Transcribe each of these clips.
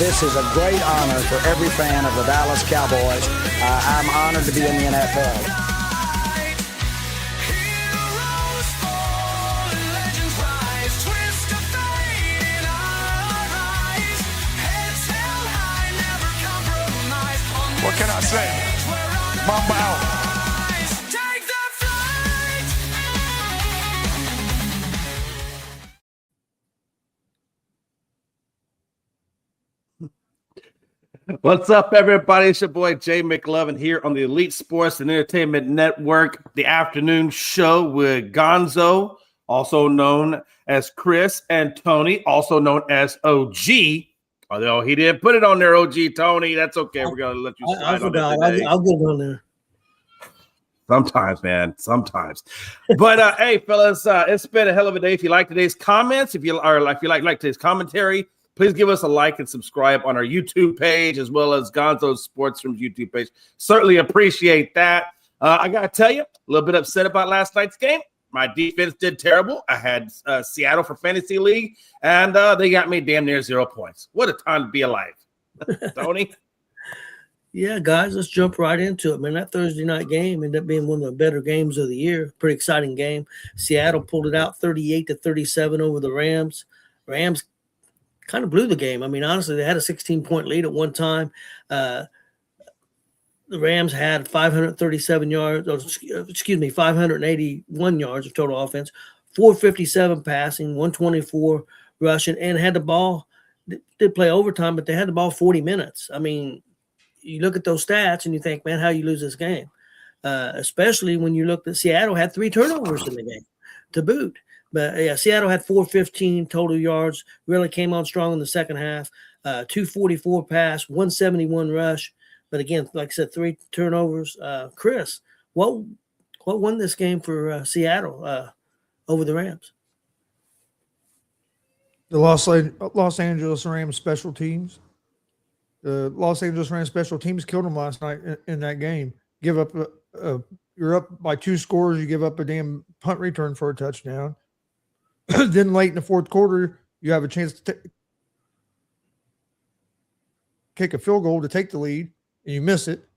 This is a great honor for every fan of the Dallas Cowboys. I'm honored to be in the NFL. What can I say? Mamba out. What's up, everybody? It's your boy Jay McLovin here on the Elite Sports and Entertainment Network, the afternoon show with Gonzo, also known as Chris, and Tony, also known as OG. Although he didn't put it on there, OG Tony. That's okay. We're gonna let you slide. I forgot. I'll get it on there. Sometimes, man. Sometimes. But hey, fellas, it's been a hell of a day. If you like today's comments, if you like today's commentary, please give us a like and subscribe on our YouTube page as well as Gonzo's Sports Room's YouTube page. Certainly appreciate that. I got to tell you, a little bit upset about last night's game. My defense did terrible. I had Seattle for Fantasy League, and they got me damn near 0 points. What a time to be alive. Tony? Yeah, guys, let's jump right into it, man. That Thursday night game ended up being one of the better games of the year. Pretty exciting game. Seattle pulled it out 38-37 over the Rams. Rams kind of blew the game. I mean, honestly, they had a 16-point lead at one time. The Rams had 537 yards, 581 yards of total offense, 457 passing, 124 rushing, and had the ball. Did play overtime, but they had the ball 40 minutes. I mean, you look at those stats and you think, man, how you lose this game? Especially when you look at Seattle had 3 turnovers in the game to boot. But yeah, Seattle had 415 total yards, really came on strong in the second half, 244 pass, 171 rush. But again, like I said, 3 turnovers. Chris, what won this game for Seattle over the Rams? The Los Angeles Rams special teams. The Los Angeles Rams special teams killed them last night in that game. Give up you're up by 2 scores. You give up a damn punt return for a touchdown. Then late in the fourth quarter, you have a chance to kick a field goal to take the lead, and you miss it.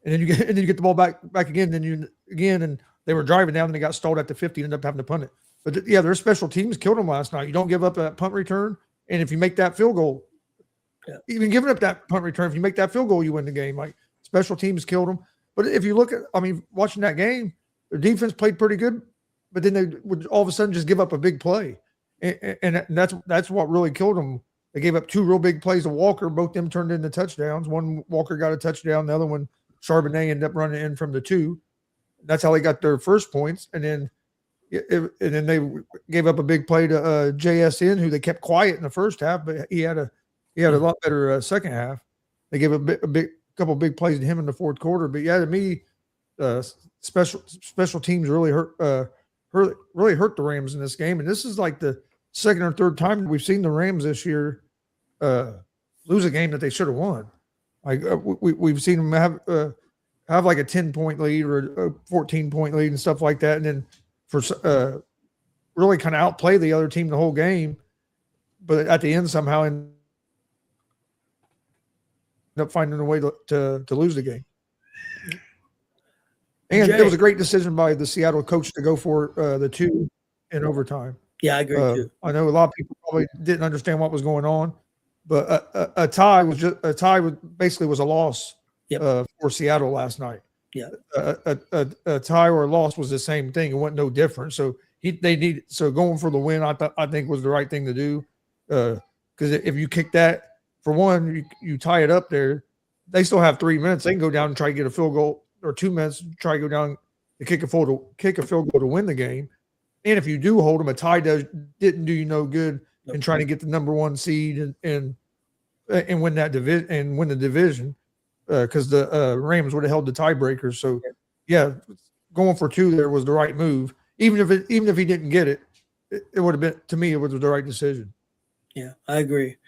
And then you get the ball back again. And they were driving down, and they got stalled at the 50, and ended up having to punt it. But yeah, their special teams killed them last night. You don't give up that punt return, and if you make that field goal, even giving up that punt return, if you make that field goal, you win the game. Like, special teams killed them. But if you look at, watching that game, their defense played pretty good. But then they would all of a sudden just give up a big play. And that's what really killed them. They gave up 2 real big plays to Walker. Both them turned into touchdowns. One, Walker got a touchdown. The other one, Charbonnet ended up running in from the 2. That's how they got their first points. And then they gave up a big play to JSN, who they kept quiet in the first half, but he had a lot better second half. They gave a couple big plays to him in the fourth quarter. But yeah, to me, special teams really hurt the Rams in this game. And this is like the second or third time we've seen the Rams this year lose a game that they should have won. Like we've seen them have like a 10-point lead or a 14-point lead and stuff like that, and then for really kind of outplay the other team the whole game, but at the end somehow end up finding a way to lose the game. And it was a great decision by the Seattle coach to go for the 2 in overtime. Yeah, I agree too. I know a lot of people probably didn't understand what was going on, but a tie was basically a loss for Seattle last night. Yeah, a tie or a loss was the same thing. It wasn't no different. So going for the win, I think was the right thing to do. Because if you kick that, for one, you tie it up there. They still have 3 minutes. They can go down and try to get a field goal, or 2 minutes, try to go down and kick a field goal to win the game. And if you do hold them, a tie didn't do you no good in trying to get the number 1 seed and win that division and win the division, because the Rams would have held the tiebreakers. So yeah, going for 2 there was the right move. Even if he didn't get it, it would have been, to me, it was the right decision. Yeah, I agree.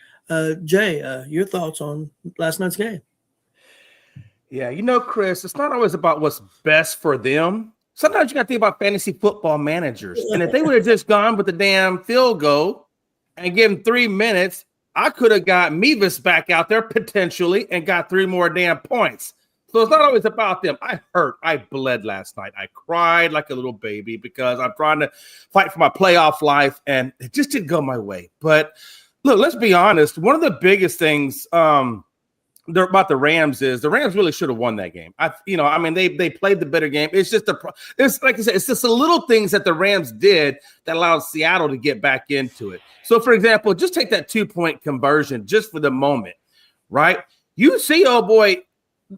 Jay, your thoughts on last night's game? Yeah, Chris, it's not always about what's best for them. Sometimes you got to think about fantasy football managers. And if they would have just gone with the damn field goal and given 3 minutes, I could have got Mevis back out there potentially and got 3 more damn points. So it's not always about them. I bled last night. I cried like a little baby because I'm trying to fight for my playoff life, and it just didn't go my way. But look, let's be honest. One of the biggest things about the Rams is the Rams really should have won that game. They played the better game. It's just it's like I said, it's just the little things that the Rams did that allowed Seattle to get back into it. So, for example, just take that 2-point conversion just for the moment, right? You see, oh boy,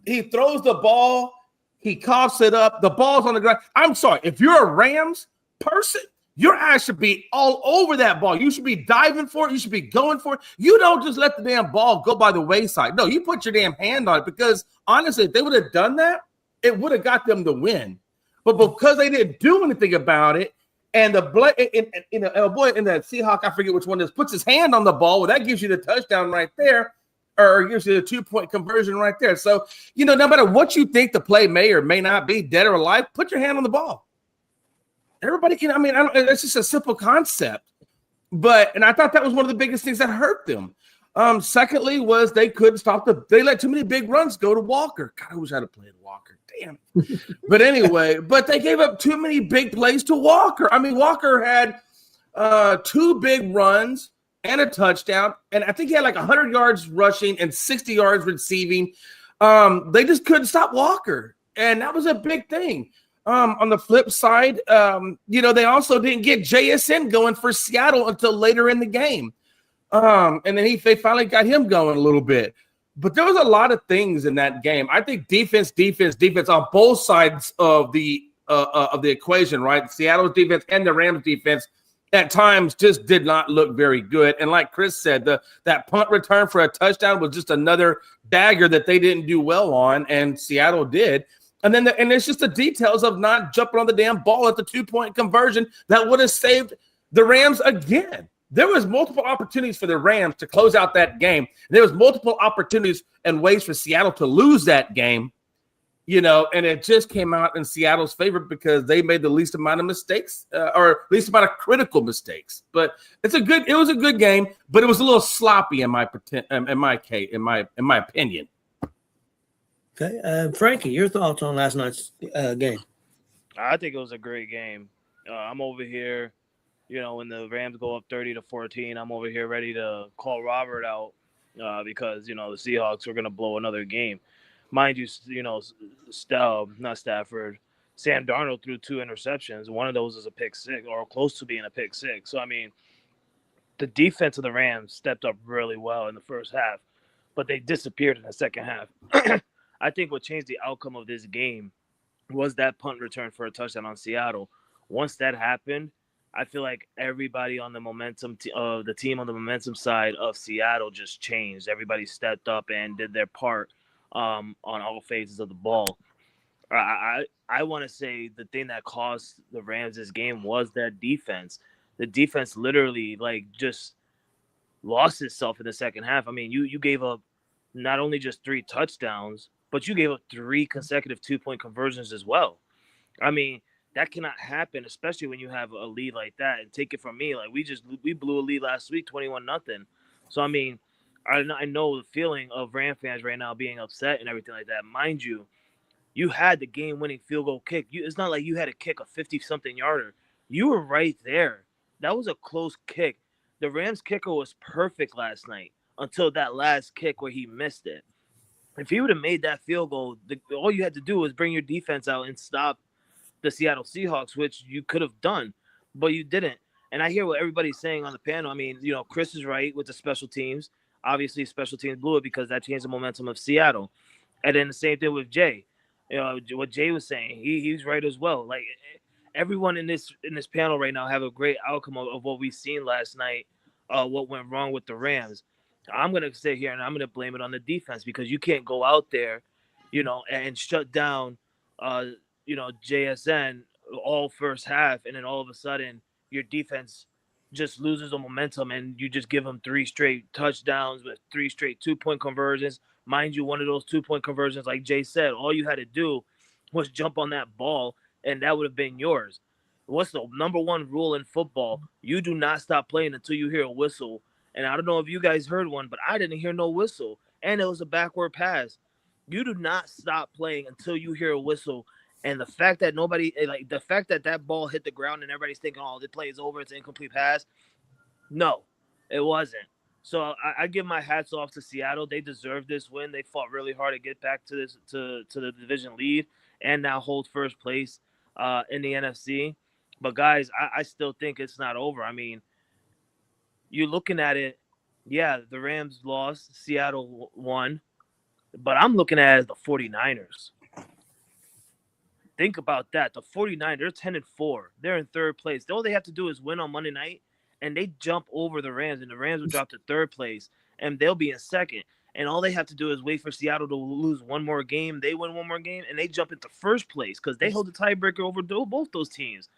he throws the ball, he coughs it up, the ball's on the ground. I'm sorry, if you're a Rams person, your ass should be all over that ball. You should be diving for it. You should be going for it. You don't just let the damn ball go by the wayside. No, you put your damn hand on it because, honestly, if they would have done that, it would have got them the win. But because they didn't do anything about it, and the boy in the Seahawk, I forget which one this, puts his hand on the ball, well, that gives you the touchdown right there, or gives you the 2-point conversion right there. So, no matter what you think the play may or may not be, dead or alive, put your hand on the ball. Everybody can, it's just a simple concept. And I thought that was one of the biggest things that hurt them. Secondly, was they couldn't stop they let too many big runs go to Walker. God, I wish I'd have played Walker. Damn. But anyway, they gave up too many big plays to Walker. Walker had 2 big runs and a touchdown, and I think he had like 100 yards rushing and 60 yards receiving. They just couldn't stop Walker, and that was a big thing. On the flip side, they also didn't get JSN going for Seattle until later in the game. And then they finally got him going a little bit. But there was a lot of things in that game. I think defense on both sides of the equation, right? Seattle's defense and the Rams defense at times just did not look very good. And like Chris said, that punt return for a touchdown was just another dagger that they didn't do well on, and Seattle did. And then it's just the details of not jumping on the damn ball at the 2-point conversion that would have saved the Rams again. There was multiple opportunities for the Rams to close out that game. There was multiple opportunities and ways for Seattle to lose that game, and it just came out in Seattle's favor because they made the least amount of mistakes or least amount of critical mistakes. But it was a good game, but it was a little sloppy in my opinion. Okay, Frankie, your thoughts on last night's game? I think it was a great game. I'm over here, when the Rams go up 30-14, I'm over here ready to call Robert out because the Seahawks are going to blow another game. Mind you, not Stafford, Sam Darnold threw 2 interceptions. One of those is a pick six or close to being a pick six. So the defense of the Rams stepped up really well in the first half, but they disappeared in the second half. I think what changed the outcome of this game was that punt return for a touchdown on Seattle. Once that happened, I feel like everybody on the momentum, the team on the momentum side of Seattle just changed. Everybody stepped up and did their part on all phases of the ball. I want to say the thing that cost the Rams this game was that defense. The defense literally just lost itself in the second half. You gave up not only just 3 touchdowns, but you gave up 3 consecutive 2-point conversions as well. That cannot happen, especially when you have a lead like that. And take it from me, we blew a lead last week, 21-0. So I know the feeling of Ram fans right now being upset and everything like that. Mind you, you had the game-winning field goal kick. It's not like you had to kick a 50-something yarder. You were right there. That was a close kick. The Rams kicker was perfect last night until that last kick where he missed it. If he would have made that field goal, all you had to do was bring your defense out and stop the Seattle Seahawks, which you could have done, but you didn't. And I hear what everybody's saying on the panel. Chris is right with the special teams. Obviously, special teams blew it because that changed the momentum of Seattle. And then the same thing with Jay. What Jay was saying, he's right as well. Everyone in this panel right now have a great outcome of what we've seen last night, what went wrong with the Rams. I'm going to sit here and I'm going to blame it on the defense because you can't go out there, and shut down, JSN all first half. And then all of a sudden your defense just loses the momentum and you just give them 3 straight touchdowns with 3 straight 2-point conversions. Mind you, one of those 2-point conversions, like Jay said, all you had to do was jump on that ball and that would have been yours. What's the number one rule in football? You do not stop playing until you hear a whistle. And I don't know if you guys heard one, but I didn't hear no whistle. And it was a backward pass. You do not stop playing until you hear a whistle. And the fact that that ball hit the ground and everybody's thinking, oh, the play is over, it's an incomplete pass. No, it wasn't. So I give my hats off to Seattle. They deserve this win. They fought really hard to get back to the division lead and now hold first place in the NFC. But guys, I still think it's not over. I mean, you're looking at it. Yeah, the Rams lost, Seattle won, but I'm looking at it as the 49ers. Think about that. The 49ers, they're 10-4. They're in third place. All they have to do is win on Monday night, and they jump over the Rams, and the Rams will drop to third place, and they'll be in second. And all they have to do is wait for Seattle to lose one more game. They win one more game, and they jump into first place because they hold the tiebreaker over both those teams.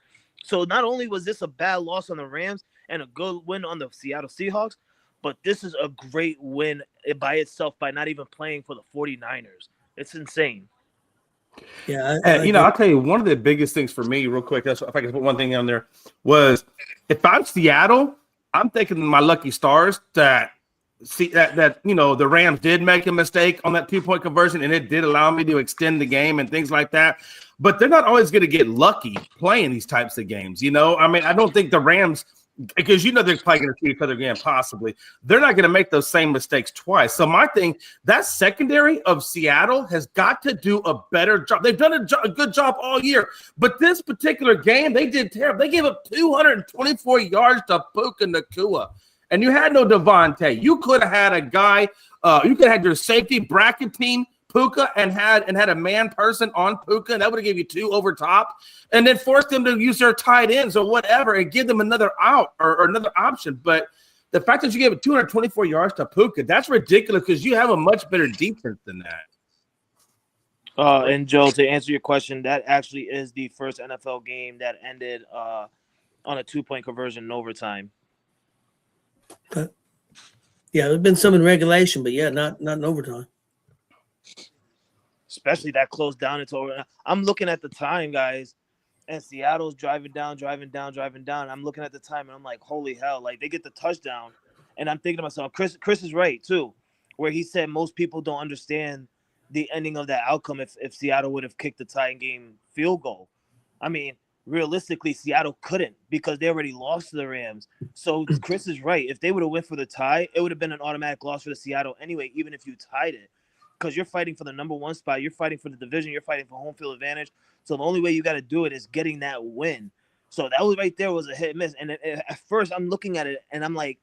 So not only was this a bad loss on the Rams and a good win on the Seattle Seahawks, but this is a great win by itself by not even playing for the 49ers. It's insane. Yeah, I'll tell you one of the biggest things for me, real quick. If I can put one thing on there, was if I'm Seattle, I'm thinking my lucky stars that the Rams did make a mistake on that 2-point conversion, and it did allow me to extend the game and things like that. But they're not always going to get lucky playing these types of games. I mean, I don't think the Rams, because they're probably going to see each other again, possibly. They're not going to make those same mistakes twice. So my thing, that secondary of Seattle has got to do a better job. They've done a good job all year, but this particular game, they did terrible. They gave up 224 yards to Puka Nacua, and you had no Devontae. You could have had a guy. You could have had your safety bracketing Puka and had a man person on Puka, and that would have given you 2 over top, and then force them to use their tight ends or whatever and give them another out or another option. But the fact that you gave 224 yards to Puka, that's ridiculous because you have a much better defense than that. And Joe, to answer your question, that actually is the first NFL game that ended on a 2-point conversion in overtime. Okay. Yeah, there's been some in regulation, but yeah, not in overtime. Especially that close down into over. I'm looking at the time, guys, and Seattle's driving down. I'm looking at the time, and I'm like, holy hell. Like, they get the touchdown, and I'm thinking to myself, Chris is right, too, where he said most people don't understand the ending of that outcome if Seattle would have kicked the tying game field goal. I mean, realistically, Seattle couldn't because they already lost to the Rams. So Chris is right. If they would have went for the tie, it would have been an automatic loss for the Seattle anyway, even if you tied it. Because you're fighting for the number 1 spot. You're fighting for the division. You're fighting for home field advantage. So the only way you got to do it is getting that win. So that was right there was a hit and miss. And at first I'm looking at it and I'm like,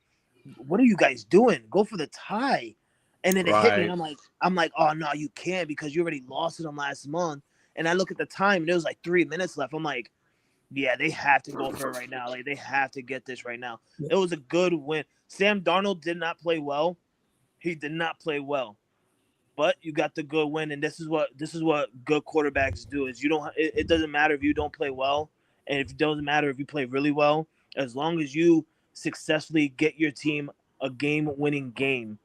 what are you guys doing? Go for the tie. And then it hit me. And I'm like, oh, no, you can't because you already lost to them last month. And I look at the time and there was like 3 minutes left. I'm like, yeah, they have to go for it right now. Like, they have to get this right now. It was a good win. Sam Darnold did not play well. He did not play well. But you got the good win, and this is what good quarterbacks do. Is it doesn't matter if you don't play well, and it doesn't matter if you play really well. As long as you successfully get your team a game-winning game,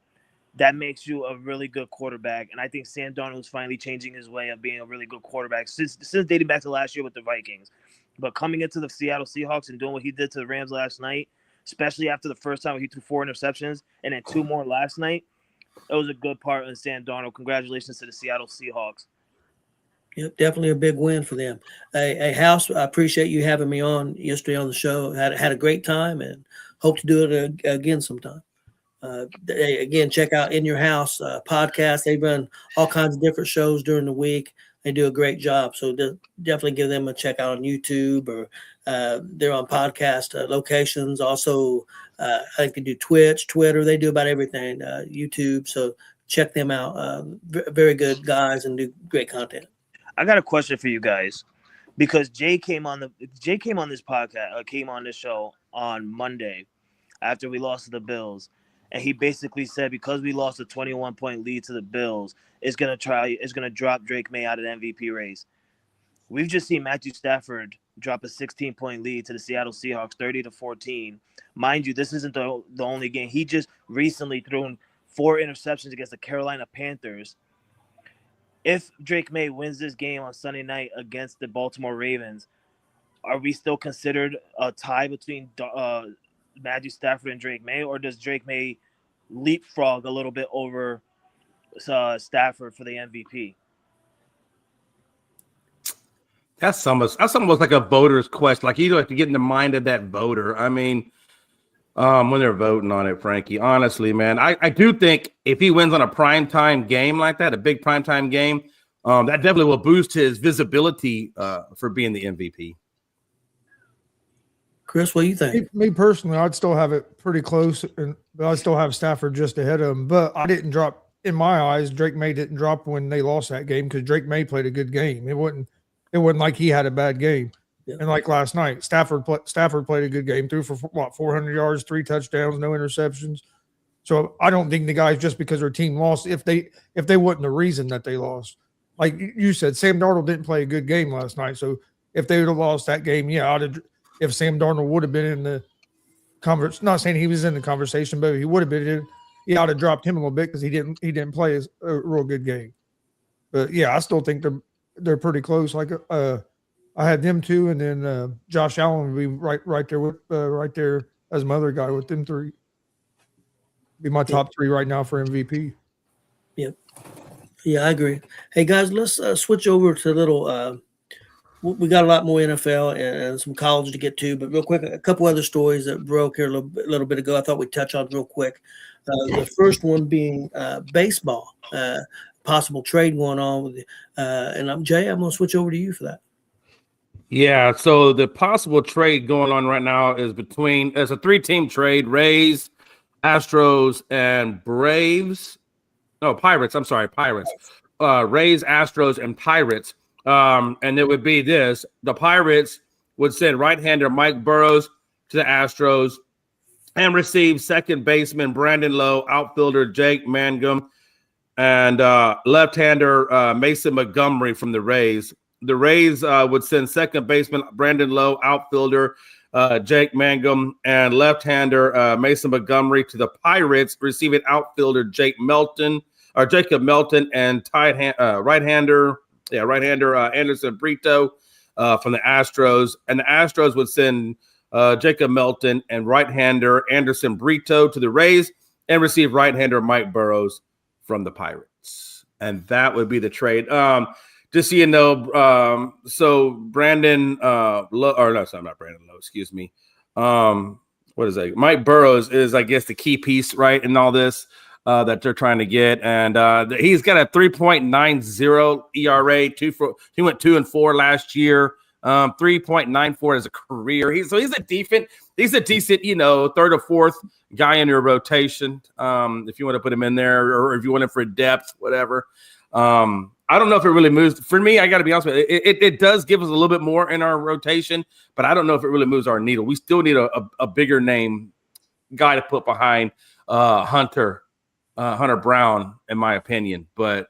that makes you a really good quarterback. And I think Sam Darnold is finally changing his way of being a really good quarterback since dating back to last year with the Vikings. But coming into the Seattle Seahawks and doing what he did to the Rams last night, especially after the first time he threw 4 interceptions and then 2 more last night. It was a good part in Sam Darnold. Congratulations to the Seattle Seahawks. Yep, definitely a big win for them. Hey, House, I appreciate you having me on yesterday on the show. Had a great time and hope to do it again sometime. Again, check out In Your House podcast. They run all kinds of different shows during the week. They do a great job. So definitely give them a check out on YouTube or they're on podcast locations. Also, I think they do Twitch, Twitter. They do about everything, YouTube. So check them out. Very good guys and do great content. I got a question for you guys because Jay came on this podcast, came on this show on Monday after we lost to the Bills. And he basically said because we lost a 21-point lead to the Bills, it's gonna drop Drake May out of the MVP race. We've just seen Matthew Stafford drop a 16-point lead to the Seattle Seahawks, 30-14. Mind you, this isn't the only game. He just recently threw 4 interceptions against the Carolina Panthers. If Drake May wins this game on Sunday night against the Baltimore Ravens, are we still considered a tie between Matthew Stafford and Drake May, or does Drake May leapfrog a little bit over Stafford for the MVP? That's almost like a voter's question. Like you have to get in the mind of that voter. I mean, when they're voting on it, Frankie, honestly, man, I do think if he wins on a primetime game like that, a big primetime game, that definitely will boost his visibility for being the MVP. Chris, what do you think? Me personally, I'd still have it pretty close, but I still have Stafford just ahead of him. But I didn't drop, in my eyes, Drake May didn't drop when they lost that game because Drake May played a good game. It wasn't like he had a bad game. Yeah. And like last night, Stafford played a good game, threw for 400 yards, 3 touchdowns, no interceptions. So I don't think the guys, just because their team lost, if they wasn't the reason that they lost. Like you said, Sam Darnold didn't play a good game last night. So if they would have lost that game, if Sam Darnold would have been in the conversation, not saying he was in the conversation, but if he would have been in, he ought to dropped him a little bit because he didn't play a real good game. But yeah, I still think they're pretty close. Like I had them 2, and then Josh Allen would be right there with right there as my other guy with them 3. Be my top 3 right now for MVP. Yep. Yeah, I agree. Hey guys, let's switch over to a little. We got a lot more NFL and some college to get to, but real quick, a couple other stories that broke here a little bit ago. I thought we'd touch on real quick. The first one being baseball, possible trade going on with, and Jay, I'm going to switch over to you for that. Yeah, so the possible trade going on right now is it's a 3-team trade: Rays, Astros, and Braves. No, Pirates. I'm sorry, Pirates. Rays, Astros, and Pirates. And it would be this: the Pirates would send right-hander Mike Burrows to the Astros and receive second baseman Brandon Lowe, outfielder Jake Mangum, and left-hander Mason Montgomery from the Rays. The Rays would send second baseman Brandon Lowe, outfielder Jake Mangum, and left-hander Mason Montgomery to the Pirates, receiving outfielder Jacob Melton, and right-hander Anderson Brito from the Astros. And the Astros would send Jacob Melton and right-hander Anderson Brito to the Rays and receive right-hander Mike Burrows from the Pirates. And that would be the trade. Just so you know, so Brandon Lowe, or no, sorry, not Brandon Lowe, excuse me. What is that? Mike Burrows is, I guess, the key piece, right, in all this that they're trying to get. And he's got a 3.90 ERA. He went 2-4 last year. 3.94 as a career. He's a decent, third or fourth guy in your rotation. If you want to put him in there, or if you want him for depth, whatever. I don't know if it really moves. For me, I got to be honest with you, it does give us a little bit more in our rotation, but I don't know if it really moves our needle. We still need a bigger name guy to put behind Hunter Brown, in my opinion. But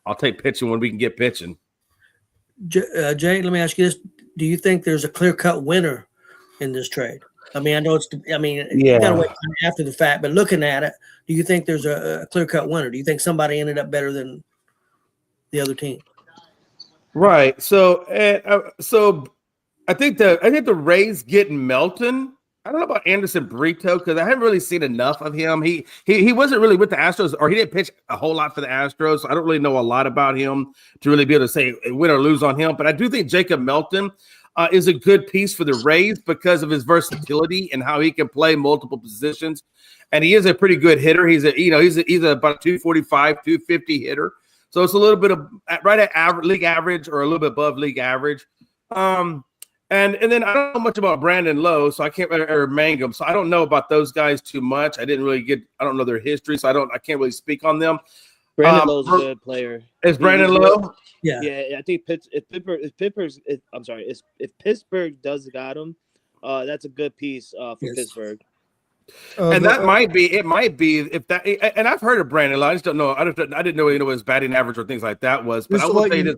I'll take pitching when we can get pitching. Jay, let me ask you this: do you think there's a clear-cut winner in this trade? I mean, I know you got to wait after the fact, but looking at it, do you think there's a clear-cut winner? Do you think somebody ended up better than the other team? Right. So I think the Rays getting Melton. I don't know about Anderson Brito because I haven't really seen enough of him. He wasn't really with the Astros, or he didn't pitch a whole lot for the Astros. So I don't really know a lot about him to really be able to say win or lose on him. But I do think Jacob Melton is a good piece for the Rays because of his versatility and how he can play multiple positions. And he is a pretty good hitter. He's about a 245, 250 hitter. So it's a little bit of right at league average or a little bit above league average. And then I don't know much about Brandon Lowe, so I can't or Mangum, so I don't know about those guys too much. I don't know their history, so I can't really speak on them. Brandon Lowe's a good player. Is Brandon Lowe? Yeah. I think if Pittsburgh does got him, that's a good piece for Pittsburgh. And that might be if that. And I've heard of Brandon Lowe. I just don't know. I didn't know what his batting average or things like that was. But I will say this.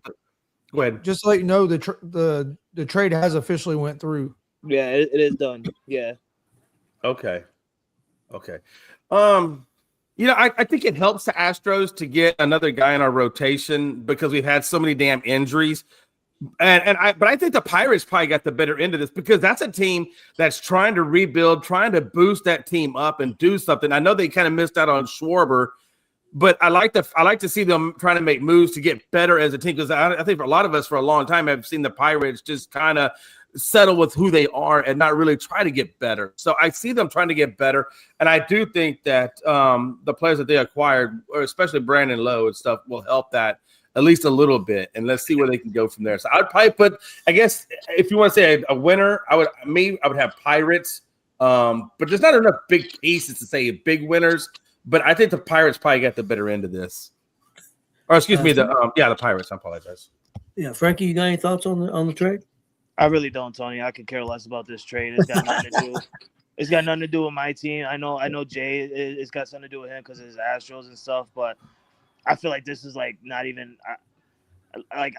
Go ahead. Just to let you know, the trade has officially went through. Yeah, it is done. Yeah. Okay. I think it helps the Astros to get another guy in our rotation because we've had so many damn injuries. But I think the Pirates probably got the better end of this because that's a team that's trying to rebuild, trying to boost that team up and do something. I know they kind of missed out on Schwarber, but I like to see them trying to make moves to get better as a team because I think for a lot of us for a long time have seen the Pirates just kind of settle with who they are and not really try to get better. So I see them trying to get better, and I do think that the players that they acquired, or especially Brandon Lowe and stuff, will help that at least a little bit, and let's see where they can go from there. So I'd probably put, I guess, if you want to say a winner, I would have Pirates, but there's not enough big pieces to say big winners. But I think the Pirates probably got the better end of this. Or excuse me, the Pirates. I apologize. Yeah, Frankie, you got any thoughts on the trade? I really don't, Tony. I could care less about this trade. It's got nothing to do. It's got nothing to do with my team. I know Jay. It's got something to do with him because of his Astros and stuff. But I feel like this is like not even I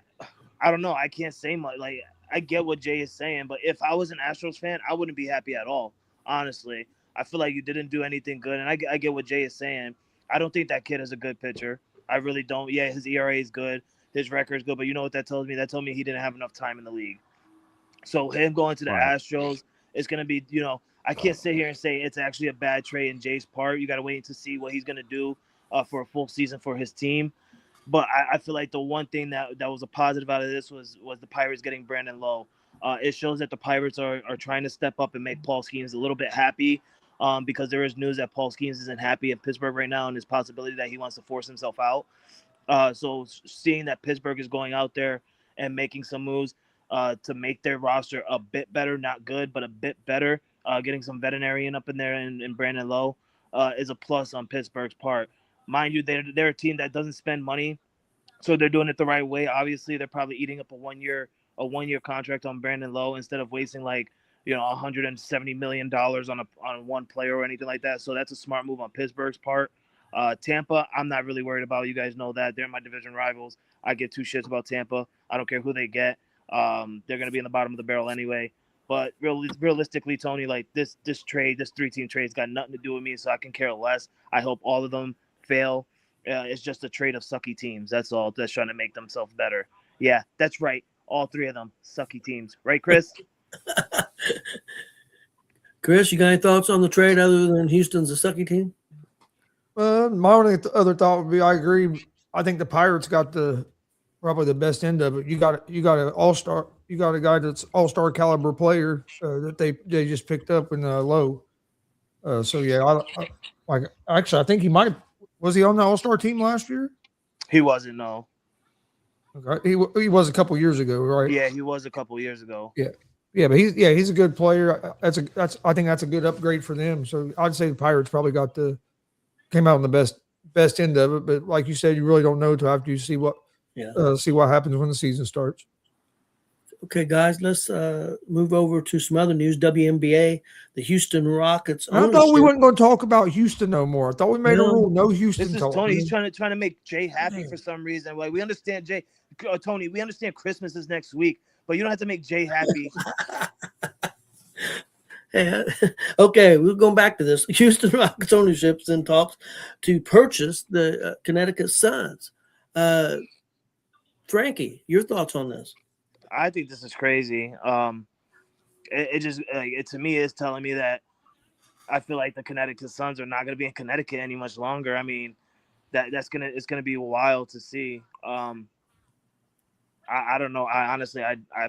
don't know. I can't say much. Like I get what Jay is saying, but if I was an Astros fan, I wouldn't be happy at all. Honestly, I feel like you didn't do anything good, and I get what Jay is saying. I don't think that kid is a good pitcher. I really don't. Yeah, his ERA is good, his record is good, but you know what that tells me? That told me he didn't have enough time in the league. So him going to the Astros is going to be, I can't sit here and say it's actually a bad trade in Jay's part. You got to wait to see what he's going to do for a full season for his team. But I feel like the one thing that was a positive out of this was the Pirates getting Brandon Lowe. It shows that the Pirates are trying to step up and make Paul Skeens a little bit happy because there is news that Paul Skeens isn't happy in Pittsburgh right now and there's possibility that he wants to force himself out. So seeing that Pittsburgh is going out there and making some moves to make their roster a bit better, not good, but a bit better, getting some veterinarian up in there and Brandon Lowe is a plus on Pittsburgh's part. Mind you, they're a team that doesn't spend money, so they're doing it the right way. Obviously, they're probably eating up a one-year contract on Brandon Lowe instead of wasting $170 million on one player or anything like that. So that's a smart move on Pittsburgh's part. Tampa, I'm not really worried about. You guys know that they're my division rivals. I get two shits about Tampa. I don't care who they get. They're going to be in the bottom of the barrel anyway. But realistically, Tony, like this trade, this 3-team trade's got nothing to do with me, so I can care less. I hope all of them fail. It's just a trade of sucky teams. That's all. That's trying to make themselves better. Yeah, that's right. All three of them sucky teams, right, Chris? Chris, you got any thoughts on the trade other than Houston's a sucky team? My only other thought would be I agree. I think the Pirates got probably the best end of it. You got an all-star. You got a guy that's all-star caliber player that they just picked up in Lowe. So yeah, I think he might. Was he on the all-star team last year? He wasn't. No. Okay. He was a couple years ago, right? Yeah, he was a couple years ago. Yeah, but he's a good player. I think that's a good upgrade for them. So I'd say the Pirates probably came out on the best end of it. But like you said, you really don't know till after you see what happens when the season starts. Okay, guys, let's move over to some other news. WNBA, the Houston Rockets. I thought we weren't going to talk about Houston no more. I thought we made a rule, no Houston. This is Tony. He's trying to make Jay happy for some reason. Like we understand Jay, Tony. We understand Christmas is next week, but you don't have to make Jay happy. Hey, okay, we're going back to this. Houston Rockets ownership's in talks to purchase the Connecticut Suns. Frankie, your thoughts on this? I think this is crazy. It just to me is telling me that I feel like the Connecticut Suns are not going to be in Connecticut any much longer. I mean, it's gonna be wild to see. I don't know. I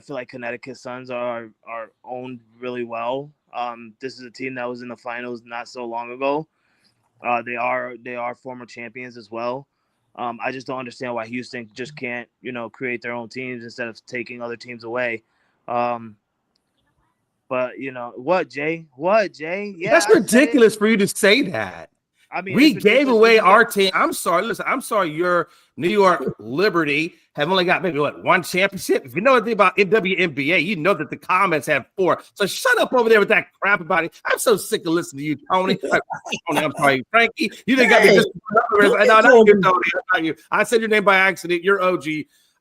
feel like Connecticut Suns are owned really well. This is a team that was in the finals not so long ago. They are former champions as well. I just don't understand why Houston just can't, create their own teams instead of taking other teams away. But what, Jay? Yeah, that's ridiculous for you to say that. I mean, we gave away our team. I'm sorry. Listen, I'm sorry. Your New York Liberty have only got maybe one championship. If you know anything about WNBA, you know that the comments have 4. So shut up over there with that crap about it. I'm so sick of listening to you, Tony. I'm sorry, Frankie. You didn't got me just. No, not you, Tony. Not you. I said your name by accident. You're OG.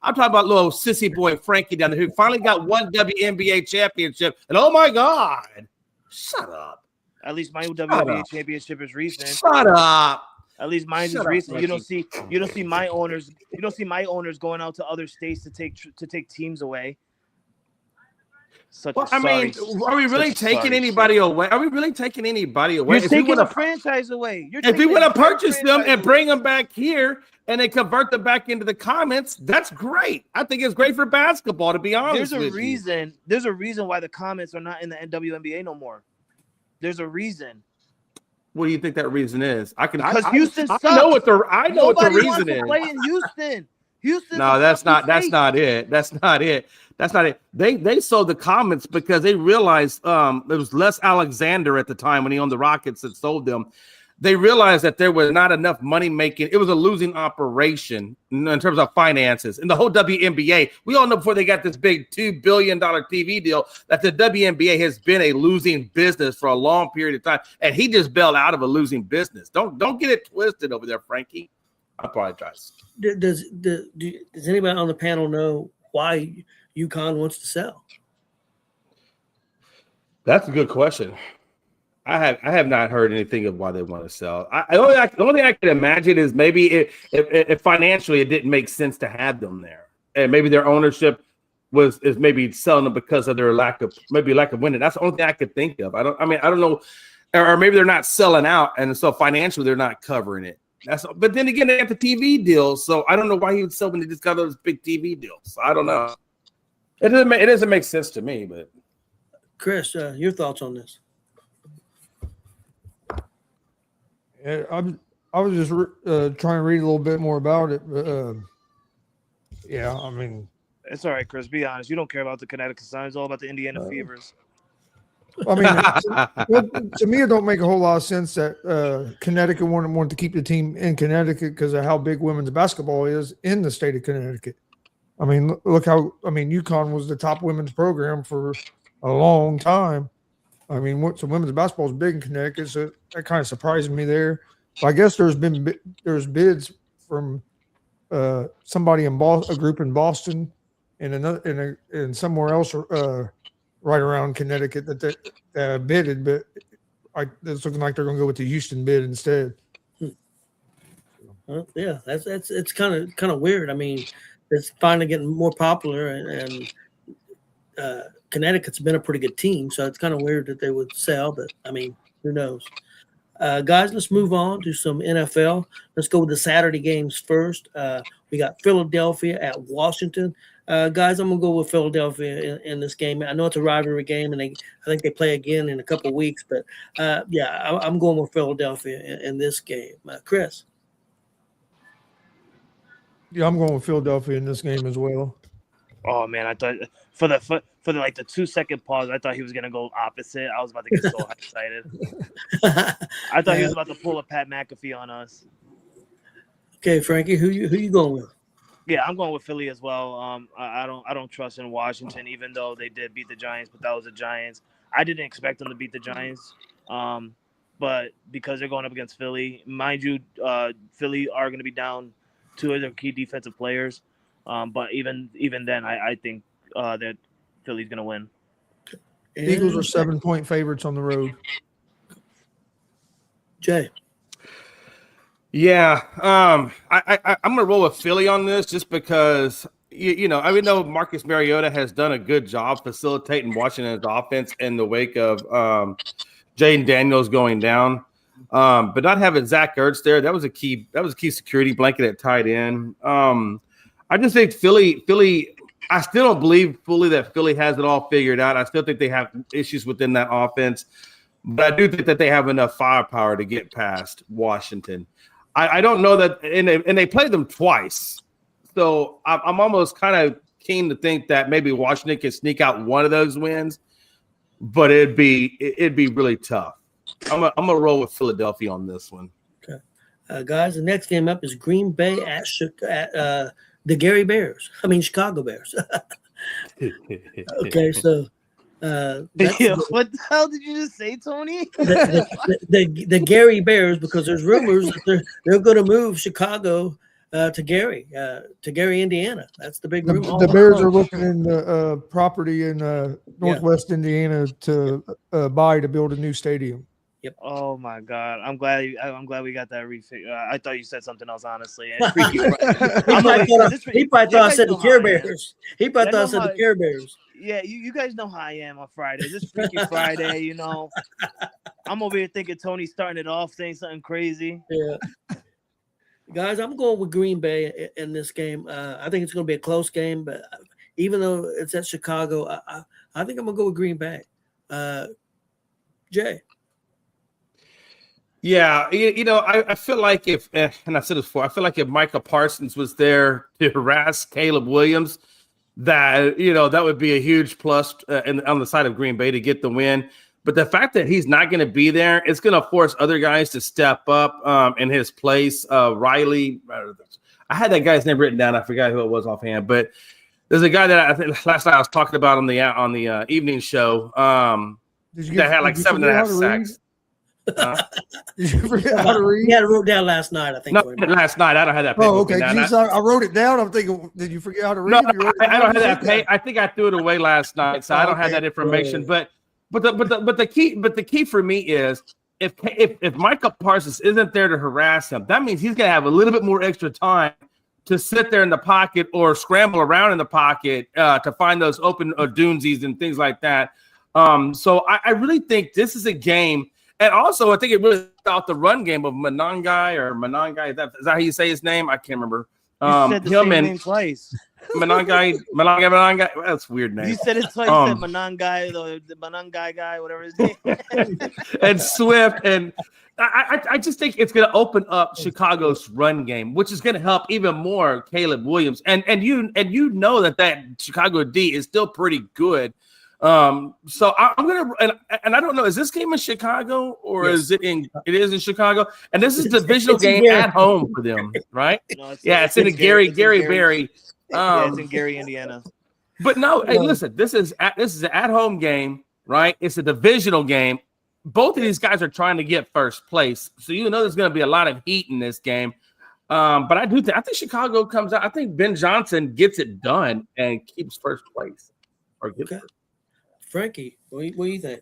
I'm talking about little sissy boy Frankie down there who finally got one WNBA championship. And oh my God, shut up. At least my WNBA championship is recent. Shut up. At least mine Shut is up, recent. You don't Frankie. see my owners. You don't see my owners going out to other states to take teams away. Such Well, a I mean, sorry. are we really such a taking sorry anybody state. away? Are we really taking anybody away? You're If we taking want a to, franchise away. You're if we taking want an to entire purchase them franchise and away. bring them back here and then convert them back into the comments, that's great. I think it's great for basketball, to be honest There's a with you. reason. There's a reason why the comments are not in the WNBA no more. There's a reason. What do you think that reason is? Because Houston I sucks. know what the Nobody wants reason to is. play in Houston. Houston's No, a that's fucking not state. it. That's not it. That's not it. They sold the comments because they realized there was Les Alexander at the time when he owned the Rockets that sold them. They realized that there was not enough money making. It was a losing operation in terms of finances. And the whole WNBA, we all know before they got this big $2 billion TV deal that the WNBA has been a losing business for a long period of time. And he just bailed out of a losing business. Don't get it twisted over there, Frankie. I apologize. Does anybody on the panel know why UConn wants to sell? That's a good question. I have not heard anything of why they want to sell. The only thing I can imagine is maybe if financially it didn't make sense to have them there, and maybe their ownership is maybe selling them because of their lack of winning. That's the only thing I could think of. I don't know, or maybe they're not selling out, and so financially they're not covering it. But then again, they have the TV deals, so I don't know why he would sell when they just got those big TV deals. I don't know. It doesn't make sense to me. But Chris, your thoughts on this? Yeah, I was just trying to read a little bit more about it, but yeah, I mean, It's all right, Chris. Be honest. You don't care about the Connecticut Sun. It's all about the Indiana Fevers. I mean, to me, it don't make a whole lot of sense that Connecticut wanted to keep the team in Connecticut because of how big women's basketball is in the state of Connecticut. I mean, look how UConn was the top women's program for a long time. I mean, so women's basketball is big in Connecticut, so that kind of surprised me there. But I guess there's bids from somebody in Boston, a group in Boston, and and somewhere else right around Connecticut that bidded, but it's looking like they're going to go with the Houston bid instead. Well, yeah, it's kind of weird. I mean, it's finally getting more popular, and Connecticut's been a pretty good team, so it's kind of weird that they would sell. But I mean, who knows? Guys, let's move on to some NFL. Let's go with the Saturday games first. We got Philadelphia at Washington. Guys, I'm gonna go with Philadelphia in this game. I know it's a rivalry game, and I think they play again in a couple of weeks. But yeah, I'm going with Philadelphia in this game. Chris. Yeah, I'm going with Philadelphia in this game as well. Oh man, I thought for the 2-second pause, I thought he was gonna go opposite. I was about to get so excited. I thought he was about to pull a Pat McAfee on us. Okay, Frankie, who you going with? Yeah, I'm going with Philly as well. I don't trust in Washington, even though they did beat the Giants, but that was the Giants. I didn't expect them to beat the Giants, but because they're going up against Philly, mind you, Philly are going to be down two of their key defensive players. But even then, I think that Philly's going to win. Eagles are 7-point favorites on the road. Jay. yeah, I'm gonna roll with Philly on this just because you know, I mean, know Marcus Mariota has done a good job facilitating Washington's offense in the wake of Jaden Daniels going down. But not having Zach Ertz there, that was a key security blanket at tight end. I just think Philly, I still don't believe fully that Philly has it all figured out. I still think they have issues within that offense, but I do think that they have enough firepower to get past Washington. I don't know that, and they played them twice. So I'm almost kind of keen to think that maybe Washington can sneak out one of those wins, but it'd be really tough. I'm gonna roll with Philadelphia on this one. Okay, guys, the next game up is Green Bay at the Gary Bears. I mean Chicago Bears. Okay, so what the hell did you just say, Tony? the Gary Bears, because there's rumors that they're going to move Chicago to Gary, Indiana. That's the big rumor. The Bears are looking in the property in Northwest Indiana to buy to build a new stadium. Oh my God! I'm glad we got that refig. I thought you said something else, honestly. And Freaky Friday. He probably thought I said the Care Bears. Bears. He probably thought I said the Care Bears. Yeah, you guys know how I am on Fridays. It's Freaky Friday, you know. I'm over here thinking Tony's starting it off, saying something crazy. Yeah. Guys, I'm going with Green Bay in this game. I think it's going to be a close game, but even though it's at Chicago, I think I'm going to go with Green Bay. Jay. Yeah, I feel like if, and I said this before, I feel like if Micah Parsons was there to harass Caleb Williams, that would be a huge plus on the side of Green Bay to get the win. But the fact that he's not going to be there, it's going to force other guys to step up in his place. Riley, I had that guy's name written down. I forgot who it was offhand, but there's a guy that I think last night I was talking about on the evening show that had like 7.5 sacks. Did you forget how to read? He had it wrote down last night, I think. No, last night. I don't have that paper. Oh, okay. I wrote it down. I'm thinking, did you forget how to read? No, I don't have that paper. I think I threw it away last night, so I don't have that information. But the key for me is if Micah Parsons isn't there to harass him, that means he's going to have a little bit more extra time to sit there in the pocket or scramble around in the pocket to find those open doonsies and things like that. So I really think this is a game. And also, I think it really about the run game of Manangai. Is that how you say his name? I can't remember. You said the same name twice. Manangai. That's a weird name. You said it twice. You said Manangai, the Manangai guy, whatever his name. And Swift. And I just think it's going to open up Chicago's run game, which is going to help even more Caleb Williams. And you know that Chicago D is still pretty good. So I'm gonna and I don't know, is this game in Chicago or is it in Chicago? And this is a divisional game at home for them, right? No, it's in Gary Berry. It's in Gary, Indiana. But no, hey, listen, this is an at-home game, right? It's a divisional game. Both of these guys are trying to get first place, so there's going to be a lot of heat in this game. But I think Chicago comes out. I think Ben Johnson gets it done and keeps first place. Frankie, what do you think?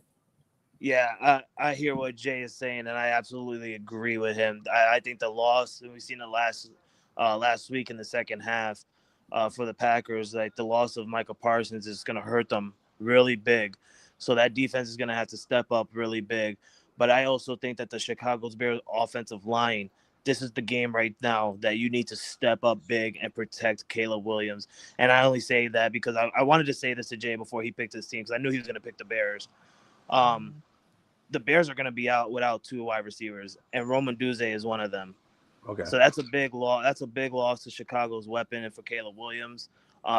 Yeah, I hear what Jay is saying, and I absolutely agree with him. I think the loss, and we've seen it last week in the second half for the Packers, like the loss of Micah Parsons is going to hurt them really big. So that defense is going to have to step up really big. But I also think that the Chicago Bears offensive line, this is the game right now that you need to step up big and protect Caleb Williams. And I only say that because I wanted to say this to Jay before he picked his team, because I knew he was going to pick the Bears. The Bears are going to be out without two wide receivers, and Roman Duze is one of them. Okay. So that's a big loss. That's a big loss to Chicago's weapon and for Caleb Williams.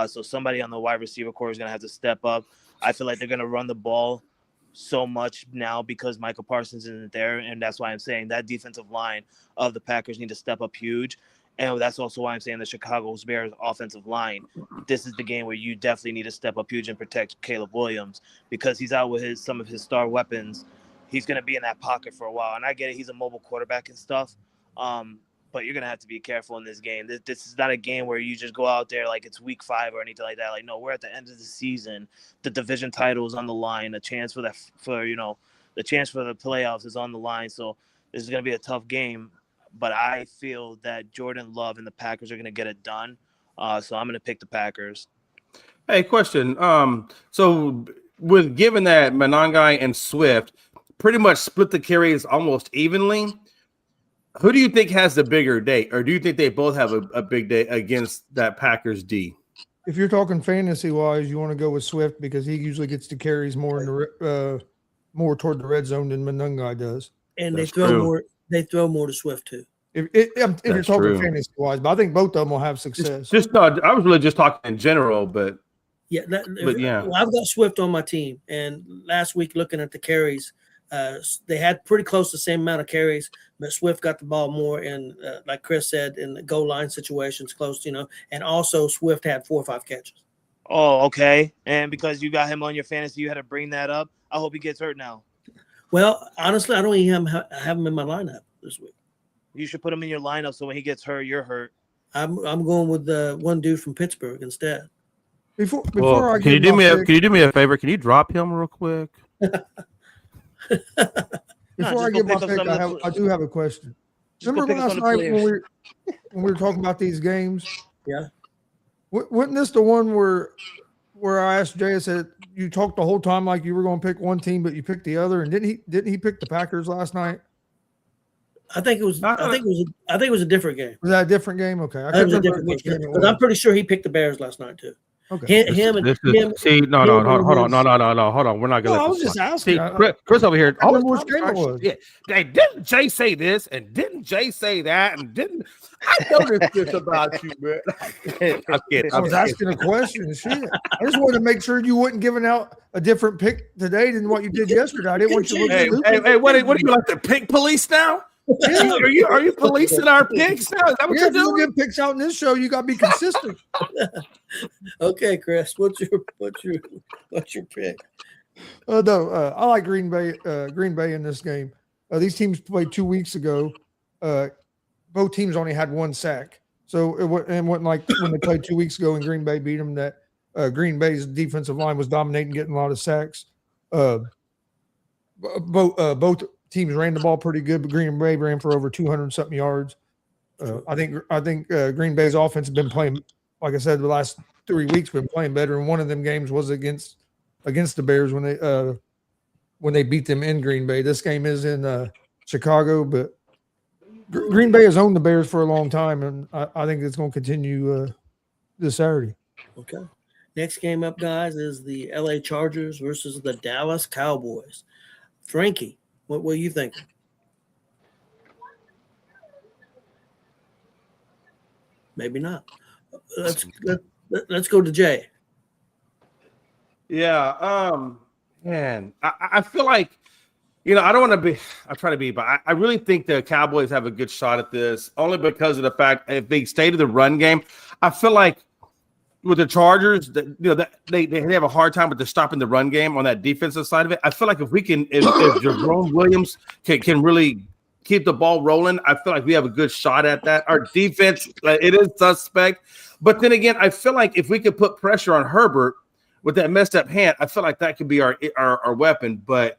So somebody on the wide receiver core is going to have to step up. I feel like they're going to run the ball so much now because Michael Parsons isn't there, and that's why I'm saying that defensive line of the Packers need to step up huge. And that's also why I'm saying the Chicago Bears offensive line, this is the game where you definitely need to step up huge and protect Caleb Williams because he's out with some of his star weapons. He's going to be in that pocket for a while. And I get it, he's a mobile quarterback and stuff. But you're going to have to be careful in this game. This is not a game where you just go out there like it's week 5 or anything like that. Like, no, we're at the end of the season. The division title is on the line. The chance for the playoffs is on the line. So this is going to be a tough game. But I feel that Jordan Love and the Packers are going to get it done. So I'm going to pick the Packers. Hey, question. So with given that Manangai and Swift pretty much split the carries almost evenly, who do you think has the bigger day, or do you think they both have a big day against that Packers D? If you're talking fantasy wise, you want to go with Swift because he usually gets the carries more in the more toward the red zone than Manungai does. And they throw more. They throw more to Swift too. If you're talking fantasy wise, but I think both of them will have success. I was really just talking in general, but yeah, well, I've got Swift on my team, and last week looking at the carries. They had pretty close to the same amount of carries, but Swift got the ball more in, like Chris said, in the goal line situations close, and also Swift had 4 or 5 catches. Oh, okay. And because you got him on your fantasy, you had to bring that up. I hope he gets hurt now. Well, honestly, I don't even have him in my lineup this week. You should put him in your lineup so when he gets hurt, you're hurt. I'm going with the one dude from Pittsburgh instead. Can you do me a favor? Can you drop him real quick? Before just I go give my pick up pick, some of the I do have a question. Just go Remember pick up last some of the night when players. we were talking about these games? Yeah. Wasn't this the one where I asked Jay? I said you talked the whole time like you were going to pick one team, but you picked the other, and didn't he pick the Packers last night? I think it was. I think it was a different game. Was that a different game? Okay, I I think it was a couldn't remember different which game game it because I'm was. pretty sure he picked the Bears last night too. Okay. Him and See, no, him hold on, and his- no, hold on. We're not gonna No, I let was this just slide. asking. See, Chris over here. I remember which game it was. Yeah, hey, didn't Jay say this and didn't Jay say that and didn't I noticed this about you, man? I'm kidding. I was asking a question. Shit, I just wanted to make sure you wasn't giving out a different pick today than what you did yesterday. I didn't want you to Hey, look stupid. what are you like the pick police now? Yeah. Are you policing our picks now? Is that what Yeah, you're if you don't doing? get picks out in this show, you got to be consistent. Okay, Chris, what's your pick? No, I like Green Bay in this game. These teams played 2 weeks ago. Both teams only had one sack, so it wasn't like when they played 2 weeks ago and Green Bay beat them. That Green Bay's defensive line was dominating, getting a lot of sacks. Both teams ran the ball pretty good, but Green Bay ran for over 200 something yards. I think Green Bay's offense has been playing, like I said, the last 3 weeks been playing better. And one of them games was against the Bears when they beat them in Green Bay. This game is in Chicago, but Green Bay has owned the Bears for a long time, and I think it's going to continue this Saturday. Okay. Next game up, guys, is the LA Chargers versus the Dallas Cowboys. Frankie, what are you thinking? Maybe not. Let's go to Jay. Yeah, man, I feel like, I don't want to be, I try to be, but I really think the Cowboys have a good shot at this, only because of the fact if they stay to the run game. I feel like with the Chargers, they have a hard time with the stopping the run game on that defensive side of it. I feel like if Jerome Williams can really keep the ball rolling, I feel like we have a good shot at that. Our defense, it is suspect, but then again, I feel like if we could put pressure on Herbert with that messed up hand, I feel like that could be our weapon. But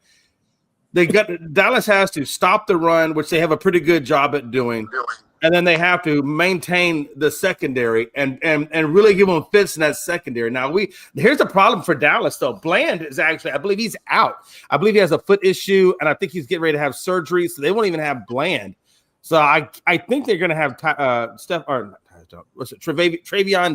Dallas has to stop the run, which they have a pretty good job at doing. And then they have to maintain the secondary and really give them fits in that secondary. Now, here's the problem for Dallas, though. Bland is actually, I believe he's out. I believe he has a foot issue, and I think he's getting ready to have surgery, so they won't even have Bland. So I think they're going to have Travion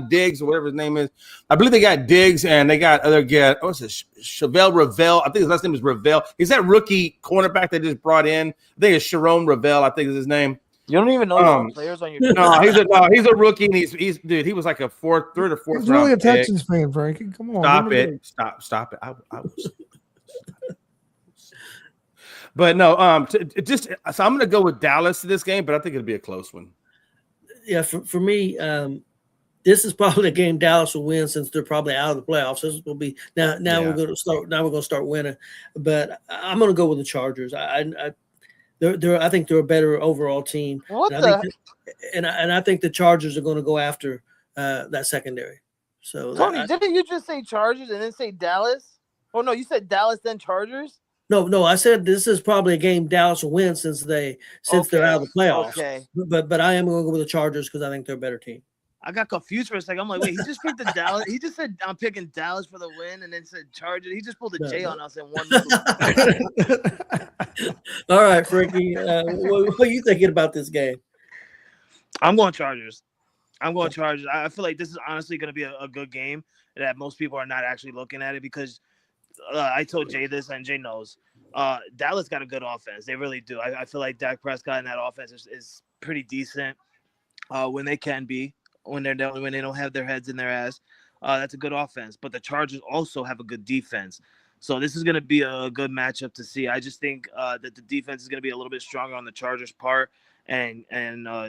Diggs or whatever his name is. I believe they got Diggs and they got Chevelle Ravel. I think his last name is Ravel. He's that rookie cornerback they just brought in. I think it's Sharon Ravel, I think is his name. You don't even know the players on your No, he's a rookie, and he's he was like a third or fourth He's really a round pick. Texans fan, Frankie. Come on, Stop it. Stop it. I was. But no, so I'm going to go with Dallas in this game, but I think it'll be a close one. Yeah, for me, this is probably a game Dallas will win since they're probably out of the playoffs. This will be now. We're going to start. Now we're going to start winning, but I'm going to go with the Chargers. I think they're a better overall team. And I think the Chargers are going to go after that secondary. So Tony, didn't you just say Chargers and then say Dallas? Oh no, you said Dallas then Chargers. No, I said this is probably a game Dallas will win since they're out of the playoffs. Okay. But I am going to go with the Chargers because I think they're a better team. I got confused for a second. I'm like, wait, he just picked the Dallas. He just said I'm picking Dallas for the win, and then said Chargers. He just pulled a J on us in one move. All right, Frankie, what are you thinking about this game? I'm going Chargers. I feel like this is honestly going to be a good game that most people are not actually looking at it because I told Jay this, and Jay knows. Dallas got a good offense. They really do. I feel like Dak Prescott in that offense is pretty decent when they can be. When they don't have their heads in their ass, that's a good offense. But the Chargers also have a good defense, so this is going to be a good matchup to see. I just think that the defense is going to be a little bit stronger on the Chargers' part, and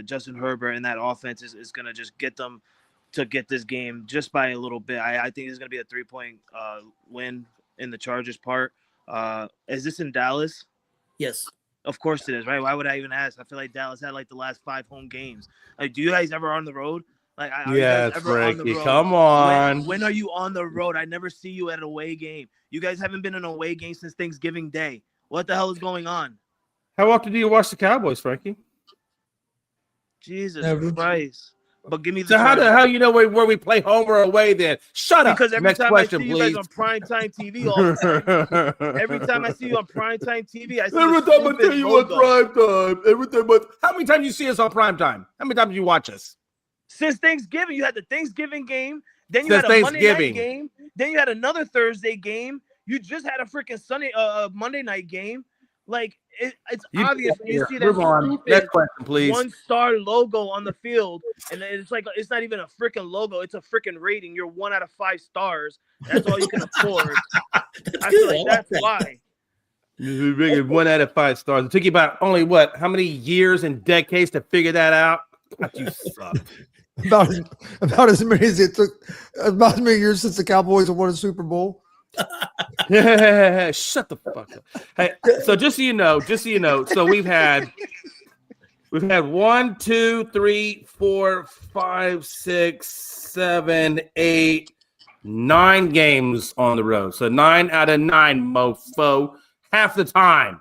Justin Herbert and that offense is going to just get them to get this game just by a little bit. I think it's going to be a 3-point win in the Chargers' part. Is this in Dallas? Yes. Of course it is, right? Why would I even ask? I feel like Dallas had like the last 5 home games. Like, do you guys ever on the road? Like, yes, Frankie, come on. When are you on the road? I never see you at an away game. You guys haven't been in an away game since Thanksgiving Day. What the hell is going on? How often do you watch the Cowboys, Frankie? Jesus Never. Christ. But give me the So Chargers. how you know where we play home or away then? Shut up. Because every Next time question, I see you please. guys on primetime TV all the time, every time I see you on primetime TV, I see Every the time I stupid tell you on logo. prime time. Every time, but how many times you see us on prime time? How many times do you watch us? Since Thanksgiving, you had the Thanksgiving game, then you Since had a Monday night Thanksgiving. game, then you had another Thursday game. You just had a freaking Monday night game. Like it's You obvious when you here. see that Move on. stupid Next question, please. 1-star logo on the field, and it's like it's not even a freaking logo; it's a freaking rating. You're 1 out of 5 stars. That's all you can afford. I feel like that's why. You figured 1 out of 5 stars. It took you about only what? How many years and decades to figure that out? God, you suck. About as many as it took. About as many years since the Cowboys have won a Super Bowl. Shut the fuck up. Hey, so just so you know, so we've had 1, 2, 3, 4, 5, 6, 7, 8, 9 games on the road. So 9 out of 9, mofo, half the time.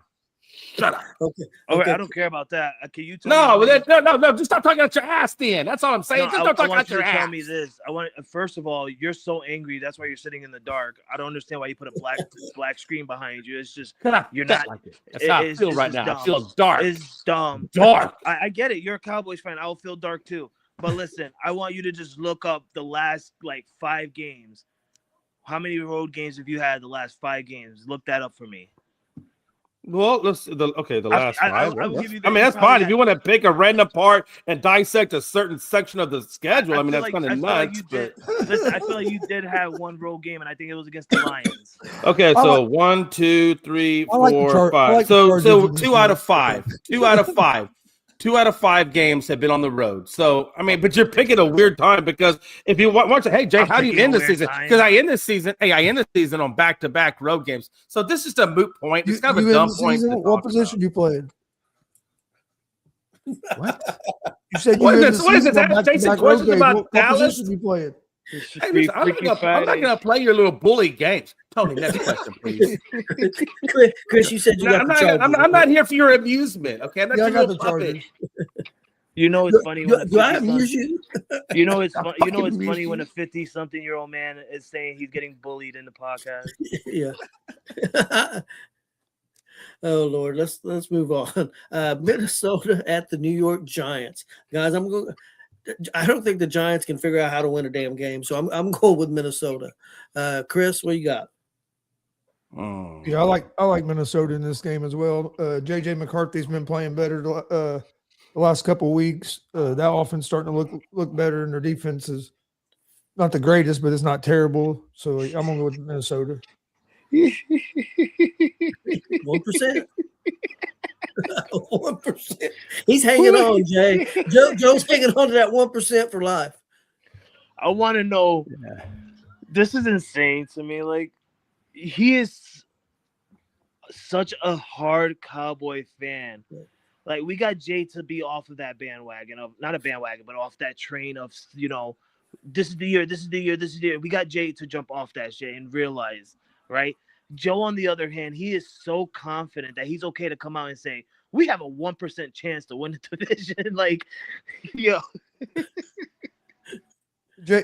Shut up. Okay. Okay, I don't care about that. Can you tell No, me? no. Just stop talking out your ass, then. That's all I'm saying. No, Just don't I talk want out you your to ass. tell me this. I want. First of all, you're so angry. That's why you're sitting in the dark. I don't understand why you put a black screen behind you. It's just you're not. Like it. That's how I feel it's right just now. dumb. I feel dark. It's dumb. Dark. I get it. You're a Cowboys fan. I'll feel dark too. But listen, I want you to just look up the last 5 games. How many road games have you had the last 5 games? Look that up for me. Well, the last 5. I will give you I mean, that's fine. If you want to pick a random part and dissect a certain section of the schedule, I mean, that's kind of nuts. Listen, I feel like you did have one road game, and I think it was against the Lions. Okay, so 1, 2, 3, I like the 4, 5. I like the So Chargers 2 out of 5. 2 out of 5. 2 out of 5 games have been on the road. So I mean, but you're picking a weird time because if you want to, hey Jay, how do you end the season? Because I end the season on back-to-back road games. So this is a moot point. It's kind of a dumb point. What position you played? What? You said you What ended is the this? What is season this? on Ask Jason back-to-back road questions games. about What Dallas? position you played? Hey, listen, I'm not gonna play your little bully games. Tony, next question, please. Chris, you said you got the Chargers. I'm not here for your amusement. Okay, I'm not Yeah, I your got the little puppet. Chargers. You know it's funny. When Do I amuse you? You know it's funny amuse when you. a 50-something-year-old man is saying he's getting bullied in the podcast. Yeah. Oh Lord, let's move on. Minnesota at the New York Giants, guys. I don't think the Giants can figure out how to win a damn game, so I'm going with Minnesota. Chris, what you got? Yeah, I like Minnesota in this game as well. JJ McCarthy's been playing better the last couple of weeks. That offense starting to look better, and their defense is not the greatest, but it's not terrible. So I'm gonna go with Minnesota. 1%. 1%. He's hanging on, Jay. Joe's hanging on to that 1% for life. I want to know. This is insane to me. Like, he is such a hard Cowboy fan. Like, we got Jay to be off of that bandwagon of not a bandwagon, but off that train of this is the year, this is the year, this is the year. We got Jay to jump off that shit and realize, right? Joe, on the other hand, he is so confident that he's okay to come out and say, we have a 1% chance to win the division. Like, yo.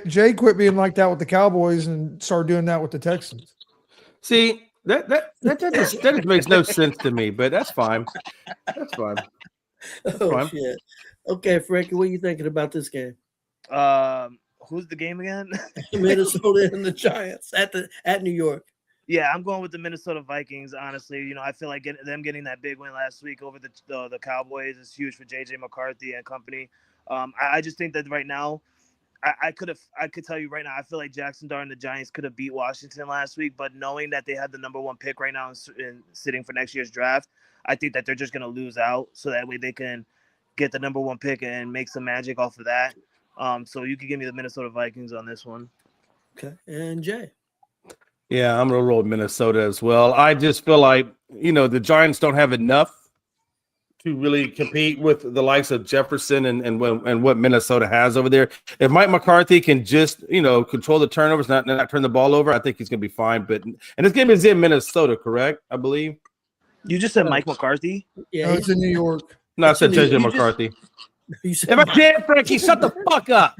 Jay quit being like that with the Cowboys and started doing that with the Texans. See, that just makes no sense to me, but that's fine. That's fine. Oh, shit. Okay, Frankie, what are you thinking about this game? Who's the game again? Minnesota and the Giants at New York. Yeah, I'm going with the Minnesota Vikings, honestly. I feel like them getting that big win last week over the Cowboys is huge for JJ McCarthy and company. I just think that right now, I could tell you right now, I feel like Jackson Dart and the Giants could have beat Washington last week, but knowing that they had the number 1 pick right now and sitting for next year's draft, I think that they're just going to lose out so that way they can get the number 1 pick and make some magic off of that. So you could give me the Minnesota Vikings on this one. Okay, and Jay. Yeah, I'm gonna roll with Minnesota as well. I just feel like the Giants don't have enough to really compete with the likes of Jefferson and what Minnesota has over there. If Mike McCarthy can just control the turnovers, not turn the ball over, I think he's gonna be fine. And this game is in Minnesota, correct? I believe. You just said Mike McCarthy. Yeah, No, it's in New York. No, I said You JJ just- McCarthy. you said If I Mike. can't, Frankie, shut the fuck up.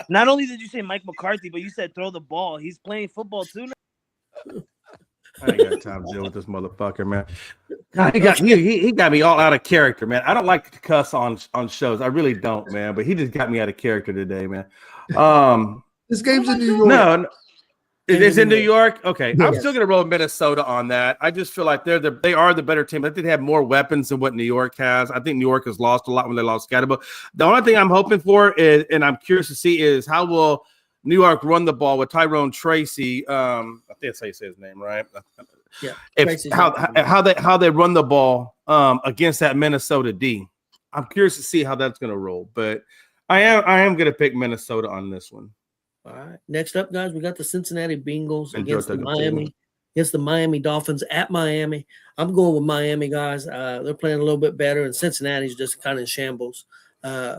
Not only did you say Mike McCarthy, but you said throw the ball. He's playing football too now. I ain't got time to deal with this motherfucker, man. God, he got me all out of character, man. I don't like to cuss on shows. I really don't, man. But he just got me out of character today, man. This game's in New York. No, it is in New York. Okay, I'm Yes. still gonna roll Minnesota on that. I just feel like they are the better team. I think they have more weapons than what New York has. I think New York has lost a lot when they lost Scatterbo. The only thing I'm hoping for is, and I'm curious to see, is how will New York run the ball with Tyrone Tracy? I think that's how you say his name, right? Yeah, If Tracy's how they run the ball against that Minnesota D. I'm curious to see how that's gonna roll, but I am gonna pick Minnesota on this one. All right. Next up, guys, we got the Cincinnati Bengals Enjoy against the that Miami Dolphins at Miami. I'm going with Miami, guys. They're playing a little bit better, and Cincinnati's just kind of in shambles.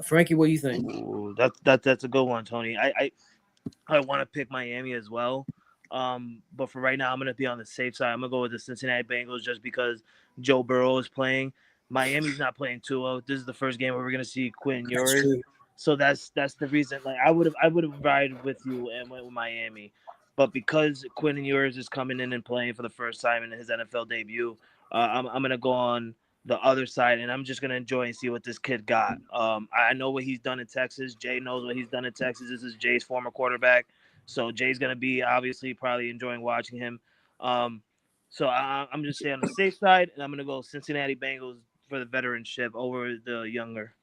Frankie, what do you think? Ooh, that's a good one, Tony. I want to pick Miami as well. But for right now, I'm gonna be on the safe side. I'm gonna go with the Cincinnati Bengals just because Joe Burrow is playing. Miami's not playing Tua. This is the first game where we're gonna see Quinn That's Ewers. true. So that's the reason. Like I would have ride with you and went with Miami, but because Quinn Ewers is coming in and playing for the first time in his NFL debut, I'm gonna go on the other side, and I'm just gonna enjoy and see what this kid got. I know what he's done in Texas. Jay knows what he's done in Texas. This is Jay's former quarterback, so Jay's gonna be obviously probably enjoying watching him. So I'm just saying on the safe side, and I'm gonna go Cincinnati Bengals for the veteranship over the younger.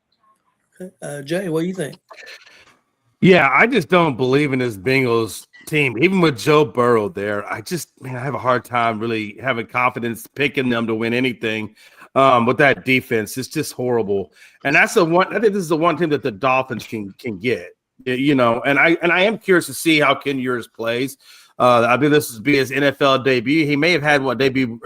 Jay, what do you think? Yeah, I just don't believe in this Bengals team. Even with Joe Burrow there, I have a hard time really having confidence picking them to win anything with that defense. It's just horrible. And that's the one. I think this is the one team that the Dolphins can get. You know, and I am curious to see how Ken Ewers plays. I believe this will be his NFL debut. He may have had one debut.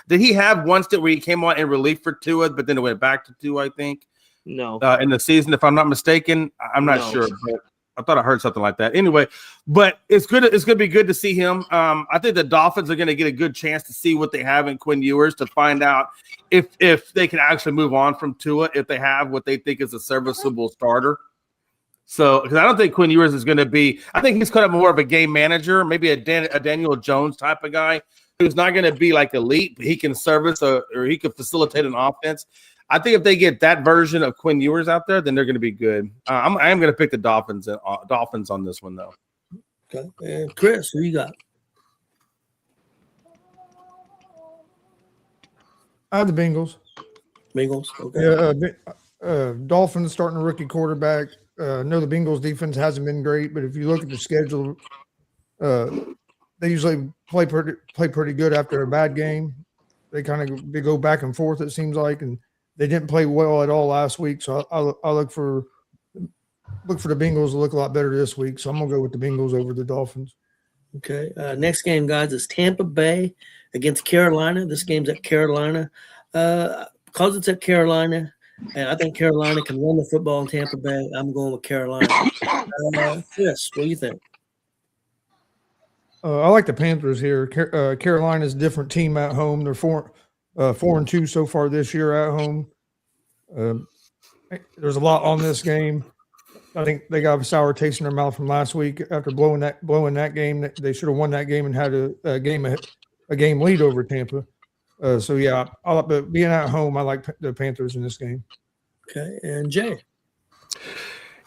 Did he have one stint where he came on in relief for Tua, but then it went back to Tua, I think. No. In the season, if I'm not mistaken. I'm not sure, but I thought I heard something like that. Anyway, but it's good. It's going to be good to see him. I think the Dolphins are going to get a good chance to see what they have in Quinn Ewers to find out if they can actually move on from Tua, if they have what they think is a serviceable starter. So, because I don't think Quinn Ewers is going to be. I think he's kind of more of a game manager, maybe a Daniel Jones type of guy who's not going to be like elite, but he can service or he can facilitate an offense. I think if they get that version of Quinn Ewers out there, then they're going to be good. I am going to pick the Dolphins on this one, though. Okay. And Chris, who you got? I have the Bengals. Bengals. Okay. Yeah, Dolphins starting a rookie quarterback. I know the Bengals defense hasn't been great, but if you look at the schedule, they usually play pretty good after a bad game. They go back and forth, it seems like, and they didn't play well at all last week. So I look for the Bengals to look a lot better this week. So I'm gonna go with the Bengals over the Dolphins. Okay. Next game, guys, is Tampa Bay against Carolina. This game's at Carolina. Because it's at Carolina, and I think Carolina can run the football in Tampa Bay, I'm going with Carolina. Chris, what do you think? I like the Panthers here. Carolina's a different team at home. They're 4-2 so far this year at home. There's a lot on this game. I think they got a sour taste in their mouth from last week after blowing that game. They should have won that game and had a game lead over Tampa. So yeah, but being at home, I like the Panthers in this game. Okay, and Jay.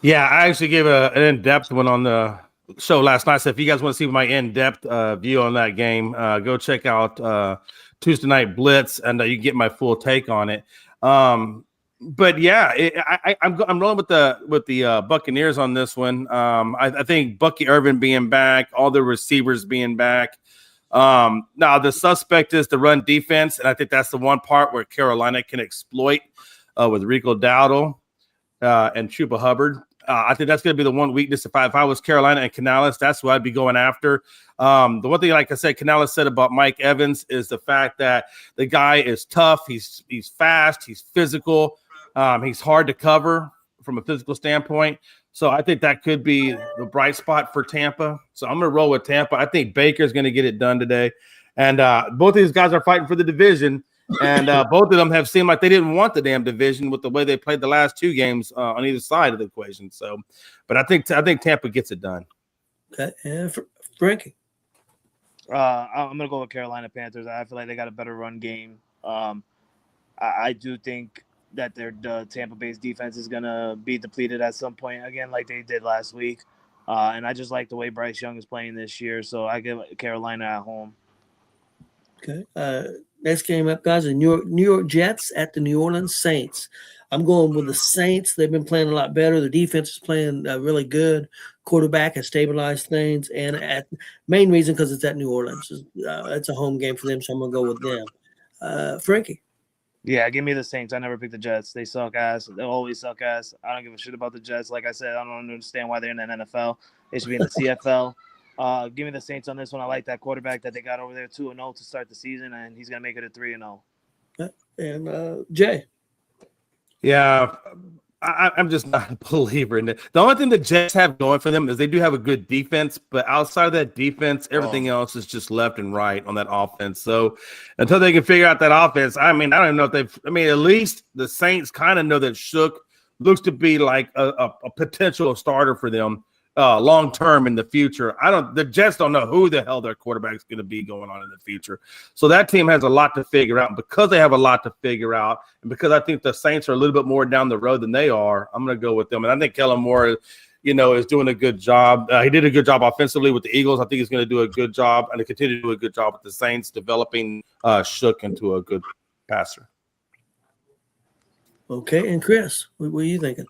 Yeah, I actually gave an in-depth one on the show last night. So if you guys want to see my in-depth view on that game, go check out Tuesday Night Blitz, and you get my full take on it. But yeah, I'm rolling with the Buccaneers on this one. I think Bucky Irvin being back, all the receivers being back. Now the suspect is the run defense, and I think that's the one part where Carolina can exploit with Rico Dowdle and Chuba Hubbard. I think that's going to be the one weakness. If I was Carolina and Canales, that's what I'd be going after. The one thing, like I said, Canales said about Mike Evans is the fact that the guy is tough. He's fast. He's physical. He's hard to cover from a physical standpoint. So I think that could be the bright spot for Tampa. So I'm going to roll with Tampa. I think Baker's going to get it done today. And both of these guys are fighting for the division. And both of them have seemed like they didn't want the damn division with the way they played the last 2 games on either side of the equation. So, but I think Tampa gets it done. Okay, and Frankie. I'm gonna go with Carolina Panthers. I feel like they got a better run game. I do think that the Tampa Bay's defense is gonna be depleted at some point again, like they did last week. And I just like the way Bryce Young is playing this year, so I give Carolina at home. Okay. Next game up, guys, the New York Jets at the New Orleans Saints. I'm going with the Saints. They've been playing a lot better. The defense is playing really good. Quarterback has stabilized things, and main reason because it's at New Orleans. It's a home game for them, so I'm gonna go with them. Frankie. Yeah, give me the Saints. I never pick the Jets. They suck ass. They always suck ass. I don't give a shit about the Jets. Like I said, I don't understand why they're in the NFL. They should be in the CFL. Give me the Saints on this one. I like that quarterback that they got over there 2-0 to start the season, and he's gonna make it a 3-0. And Jay. Yeah, I'm just not a believer in it. The only thing the Jets have going for them is they do have a good defense, but outside of that defense, everything else is just left and right on that offense. So until they can figure out that offense, I mean, I don't even know if at least the Saints kind of know that Shook looks to be like a potential starter for them long term in the future. The Jets don't know who the hell their quarterback's going to be going on in the future. So that team has a lot to figure out. And because they have a lot to figure out, and because I think the Saints are a little bit more down the road than they are, I'm going to go with them. And I think Kellen Moore, is doing a good job. He did a good job offensively with the Eagles. I think he's going to do a good job and continue to do a good job with the Saints, developing Shook into a good passer. Okay, and Chris, what are you thinking?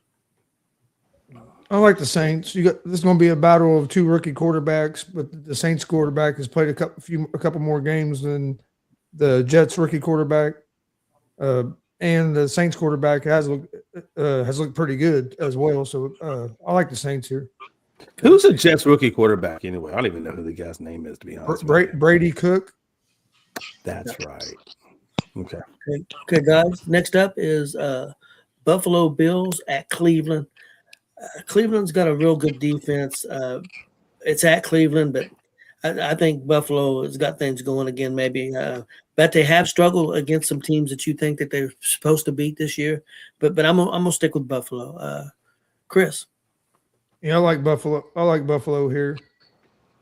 I like the Saints. This is going to be a battle of 2 rookie quarterbacks, but the Saints quarterback has played a couple more games than the Jets rookie quarterback, and the Saints quarterback has looked pretty good as well. So I like the Saints here. Who's the Jets rookie quarterback anyway? I don't even know who the guy's name is, to be honest. Brady Cook. That's right. Okay, guys. Next up is Buffalo Bills at Cleveland. Cleveland's got a real good defense. It's at Cleveland, but I think Buffalo has got things going again. Maybe, but they have struggled against some teams that you think that they're supposed to beat this year. But I'm gonna stick with Buffalo. Chris. Yeah, I like Buffalo. I like Buffalo here.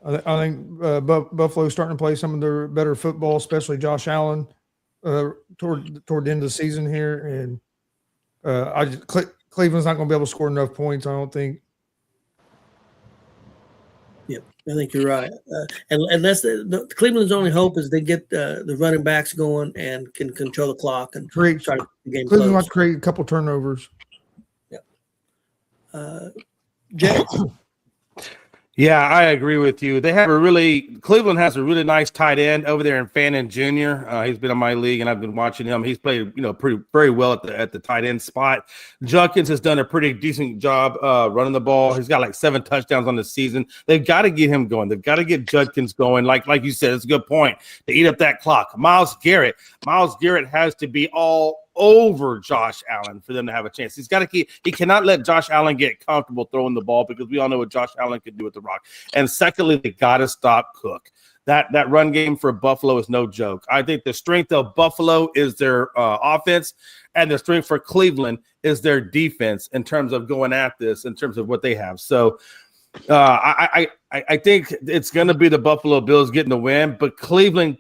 I think Buffalo's starting to play some of their better football, especially Josh Allen toward the end of the season here, and Cleveland's not going to be able to score enough points, I don't think. Yeah, I think you're right. And that's Cleveland's only hope is they get the running backs going and can control the clock and try to keep the game Cleveland close. wants to create a couple turnovers. Yeah. Jay. Yeah, I agree with you. Cleveland has a really nice tight end over there in Fannin Jr. He's been in my league, and I've been watching him. He's played, very well at the tight end spot. Junkins has done a pretty decent job running the ball. He's got like 7 touchdowns on the season. They've got to get him going. They've got to get Judkins going. Like you said, it's a good point to eat up that clock. Myles Garrett has to be all over Josh Allen for them to have a chance. He cannot let Josh Allen get comfortable throwing the ball, because we all know what Josh Allen can do with the rock. And secondly, they got to stop Cook. That run game for Buffalo is no joke. I think the strength of Buffalo is their offense, and the strength for Cleveland is their defense in terms of going at this, in terms of what they have. So I think it's going to be the Buffalo Bills getting the win, but Cleveland,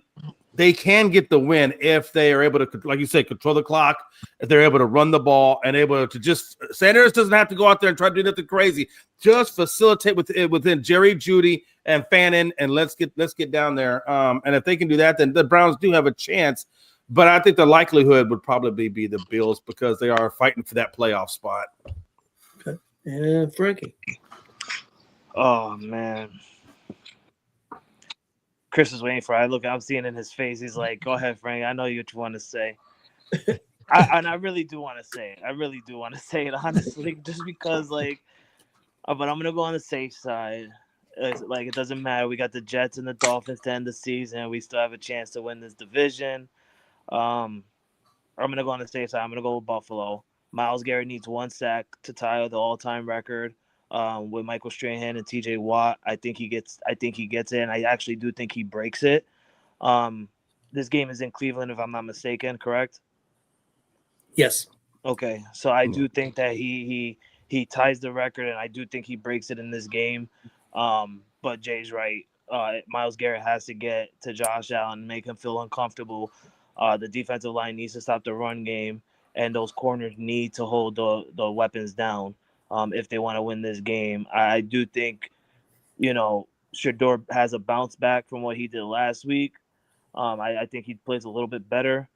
they can get the win if they are able to, like you said, control the clock, if they're able to run the ball and able to just – Sanders doesn't have to go out there and try to do nothing crazy. Just facilitate within Jerry Jeudy and Fannin, and let's get down there. And if they can do that, then the Browns do have a chance. But I think the likelihood would probably be the Bills, because they are fighting for that playoff spot. Okay. And Frankie. Oh, man. Chris is waiting for it. I'm seeing in his face. He's like, go ahead, Frank. I know what you want to say. I really do want to say it. I really do want to say it, honestly, just because, but I'm going to go on the safe side. It doesn't matter. We got the Jets and the Dolphins to end the season. We still have a chance to win this division. I'm going to go on the safe side. I'm going to go with Buffalo. Myles Garrett needs 1 sack to tie the all-time record. With Michael Strahan and TJ Watt, I think he gets it, and I actually do think he breaks it. This game is in Cleveland, if I'm not mistaken, correct? Yes. Okay, so I do think that he ties the record, and I do think he breaks it in this game. But Jay's right. Myles Garrett has to get to Josh Allen, make him feel uncomfortable. The defensive line needs to stop the run game, and those corners need to hold the weapons down if they want to win this game. I do think, Shador has a bounce back from what he did last week. I think he plays a little bit better.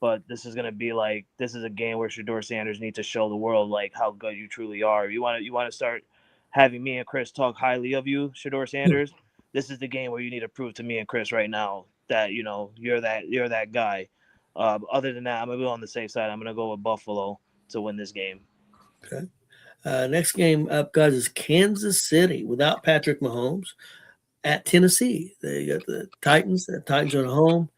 But this is gonna be this is a game where Shador Sanders needs to show the world how good you truly are. You want to start having me and Chris talk highly of you, Shador Sanders. This is the game where you need to prove to me and Chris right now that you're that guy. Other than that, I'm gonna be on the safe side. I'm gonna go with Buffalo to win this game. Okay. Next game up, guys, is Kansas City without Patrick Mahomes at Tennessee. They got the Titans. The Titans are at home.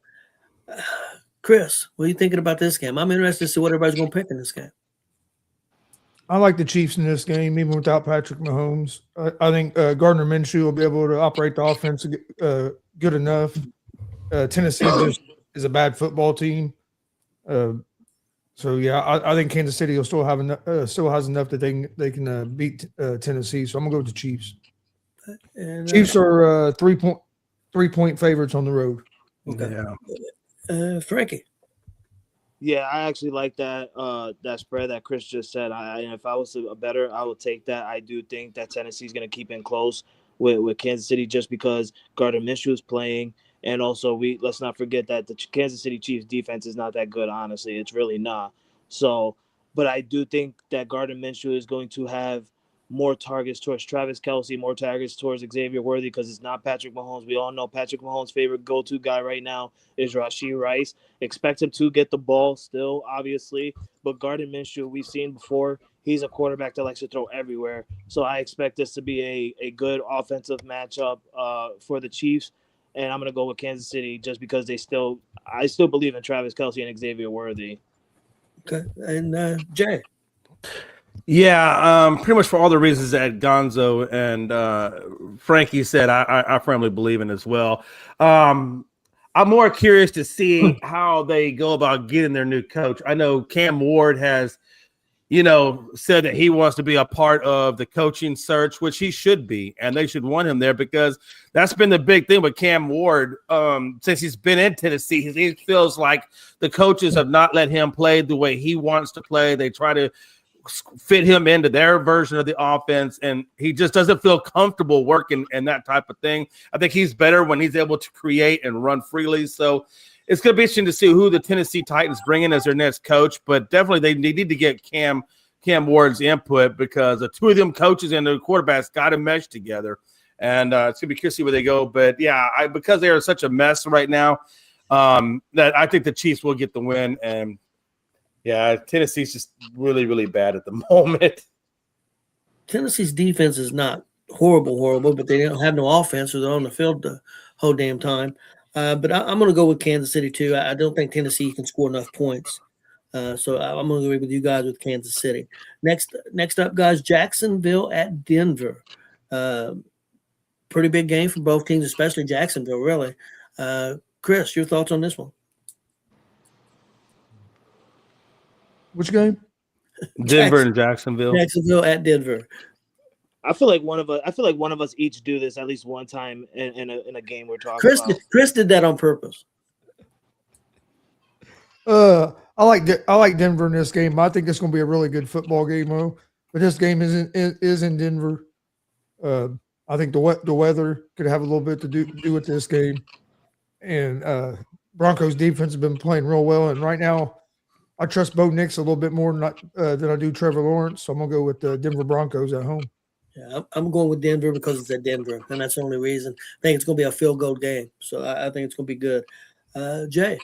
Chris, what are you thinking about this game? I'm interested to see what everybody's going to pick in this game. I like the Chiefs in this game, even without Patrick Mahomes. I think Gardner Minshew will be able to operate the offense good enough. Tennessee just is a bad football team. So yeah, I think Kansas City will still have still has enough that they can beat Tennessee. So I'm gonna go with the Chiefs. And, Chiefs are 3-point favorites on the road. Okay. Yeah. Frankie. Yeah, I actually like that spread that Chris just said. If I was a better, I would take that. I do think that Tennessee's going to keep in close with Kansas City just because Gardner Minshew is playing, and also let's not forget that the Kansas City Chiefs defense is not that good. Honestly, it's really not. So, but I do think that Gardner Minshew is going to have more targets towards Travis Kelce, more targets towards Xavier Worthy because it's not Patrick Mahomes. We all know Patrick Mahomes' favorite go-to guy right now is Rashee Rice. Expect him to get the ball still, obviously, but Gardner Minshew, we've seen before, he's a quarterback that likes to throw everywhere. So I expect this to be a good offensive matchup for the Chiefs, and I'm going to go with Kansas City just because I still believe in Travis Kelce and Xavier Worthy. Okay, and Jay. Yeah, pretty much for all the reasons that Gonzo and Frankie said, I firmly believe in as well. I'm more curious to see how they go about getting their new coach. I know Cam Ward has, said that he wants to be a part of the coaching search, which he should be, and they should want him there because that's been the big thing with Cam Ward since he's been in Tennessee. He feels like the coaches have not let him play the way he wants to play. They try to fit him into their version of the offense, and he just doesn't feel comfortable working in that type of thing. I think he's better when he's able to create and run freely. So it's going to be interesting to see who the Tennessee Titans bring in as their next coach, but definitely they need to get Cam Ward's input because the two of them coaches and the quarterbacks got to mesh together, and it's going to be curious to see where they go. But yeah, because they are such a mess right now, that I think the Chiefs will get the win. And yeah, Tennessee's just really, really bad at the moment. Tennessee's defense is not horrible, but they don't have no offense, so they're on the field the whole damn time. But I'm going to go with Kansas City, too. I don't think Tennessee can score enough points. So I'm going to agree with you guys with Kansas City. Next up, guys, Jacksonville at Denver. Pretty big game for both teams, especially Jacksonville, really. Chris, your thoughts on this one? Which game? Denver and Jacksonville. Jacksonville at Denver. I feel like one of us each do this at least one time in a game we're talking about. Chris did that on purpose. I like Denver in this game. I think it's going to be a really good football game, though. But this game is in Denver. I think the weather could have a little bit to do with this game. And Broncos defense has been playing real well. And right now, I trust Bo Nix a little bit more than I do Trevor Lawrence. So I'm going to go with the Denver Broncos at home. Yeah, I'm going with Denver because it's at Denver, and that's the only reason. I think it's going to be a field goal game. So I think it's going to be good. Jay.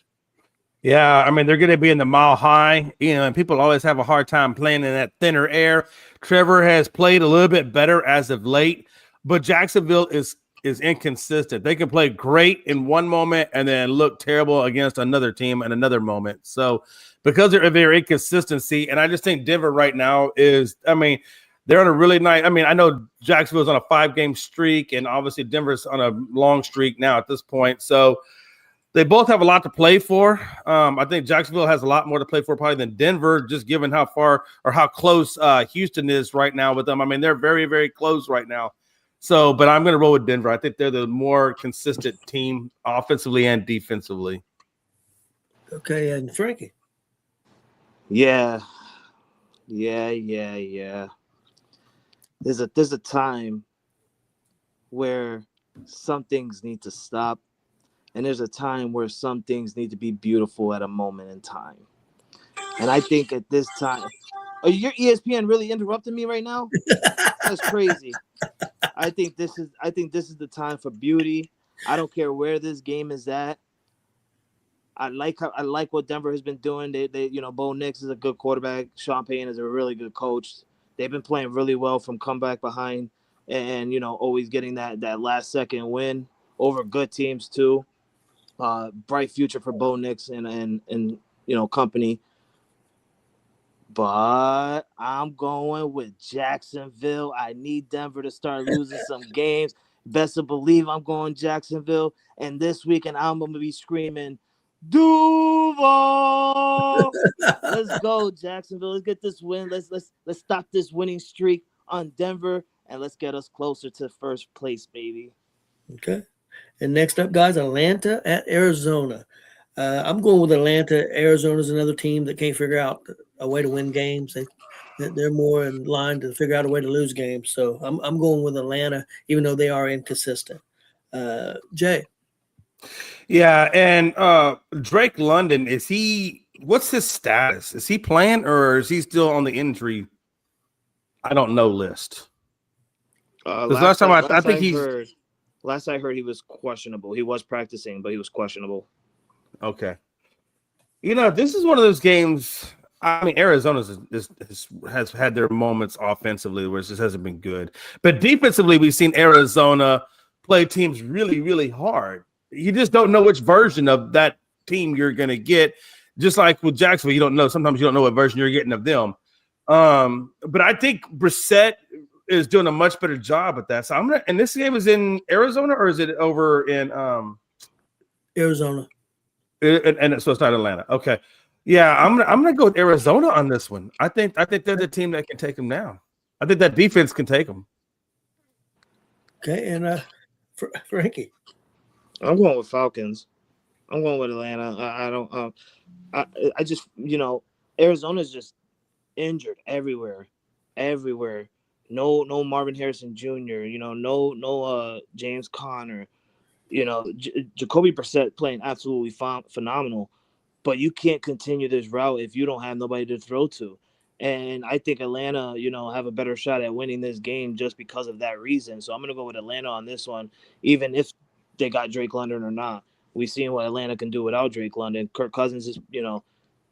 Yeah, I mean, they're going to be in the mile high, and people always have a hard time playing in that thinner air. Trevor has played a little bit better as of late, but Jacksonville is inconsistent. They can play great in one moment and then look terrible against another team in another moment. So because of their inconsistency, and I just think Denver right now is, I mean, they're on a really nice. I mean, I know Jacksonville's on a 5-game streak, and obviously Denver's on a long streak now at this point. So they both have a lot to play for. I think Jacksonville has a lot more to play for probably than Denver, just given how far or how close Houston is right now with them. I mean, they're very, very close right now. So, but I'm going to roll with Denver. I think they're the more consistent team offensively and defensively. Okay, and Frankie. Yeah. There's a time where some things need to stop, and there's a time where some things need to be beautiful at a moment in time. And I think at this time, your ESPN really interrupting me right now? That's crazy. I think this is the time for beauty. I don't care where this game is at. I like what Denver has been doing. They Bo Nix is a good quarterback. Sean Payton is a really good coach. They've been playing really well from comeback behind and always getting that last second win over good teams too. Bright future for Bo Nix and company. But I'm going with Jacksonville. I need Denver to start losing some games. Best to believe I'm going Jacksonville. And this weekend I'm gonna be screaming, Duval! Let's go, Jacksonville. Let's get this win. Let's stop this winning streak on Denver, and let's get us closer to first place, baby. Okay. And next up, guys, Atlanta at Arizona. I'm going with Atlanta. Arizona's another team that can't figure out a way to win games. They're more in line to figure out a way to lose games. So I'm going with Atlanta, even though they are inconsistent. Jay. Yeah, and Drake London, what's his status? Is he playing or is he still on the injury? I don't know list. Last I heard he was questionable. He was practicing, but he was questionable. Okay. This is one of those games. I mean, Arizona has had their moments offensively where it just hasn't been good. But defensively, we've seen Arizona play teams really, really hard. You just don't know which version of that team you're going to get. Just like with Jacksonville, you don't know. Sometimes you don't know what version you're getting of them. But I think Brissett is doing a much better job at that. So and this game is in Arizona or is it over in Arizona? And so it's not Atlanta. Okay. Yeah, I'm gonna go with Arizona on this one. I think they're the team that can take them down. I think that defense can take them. Okay, and Frankie. I'm going with Falcons. I'm going with Atlanta. I just Arizona's just injured everywhere. No Marvin Harrison Jr. No James Conner. Jacoby Brissett playing absolutely phenomenal, but you can't continue this route if you don't have nobody to throw to. And I think Atlanta, have a better shot at winning this game just because of that reason. So I'm going to go with Atlanta on this one, even if they got Drake London or not. We've seen what Atlanta can do without Drake London. Kirk Cousins is,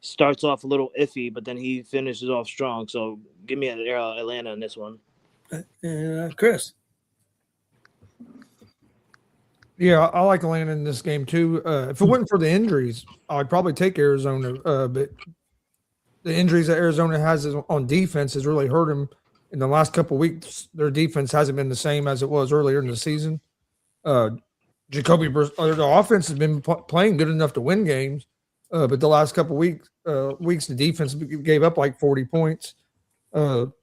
starts off a little iffy, but then he finishes off strong. So give me Atlanta in this one. Chris. Yeah, I like Atlanta in this game too. If it wasn't for the injuries, I'd probably take Arizona. But the injuries that Arizona has on defense has really hurt them in the last couple of weeks. Their defense hasn't been the same as it was earlier in the season. The offense has been playing good enough to win games, but the last couple of weeks, the defense gave up like 40 points. The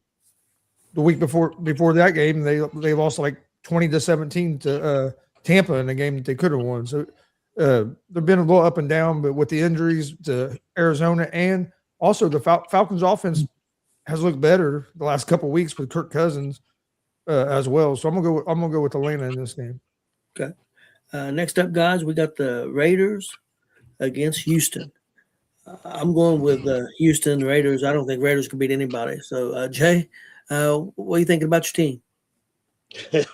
week before that game, they lost like 20-17 to Tampa in a game that they could have won. So they've been a little up and down, but with the injuries to Arizona and also the Falcons offense has looked better the last couple of weeks with Kirk Cousins as well. So I'm gonna go with Atlanta in this game. Okay. Next up, guys, we got the Raiders against Houston. I'm going with Houston Raiders. I don't think Raiders can beat anybody. So, Jay, what are you thinking about your team?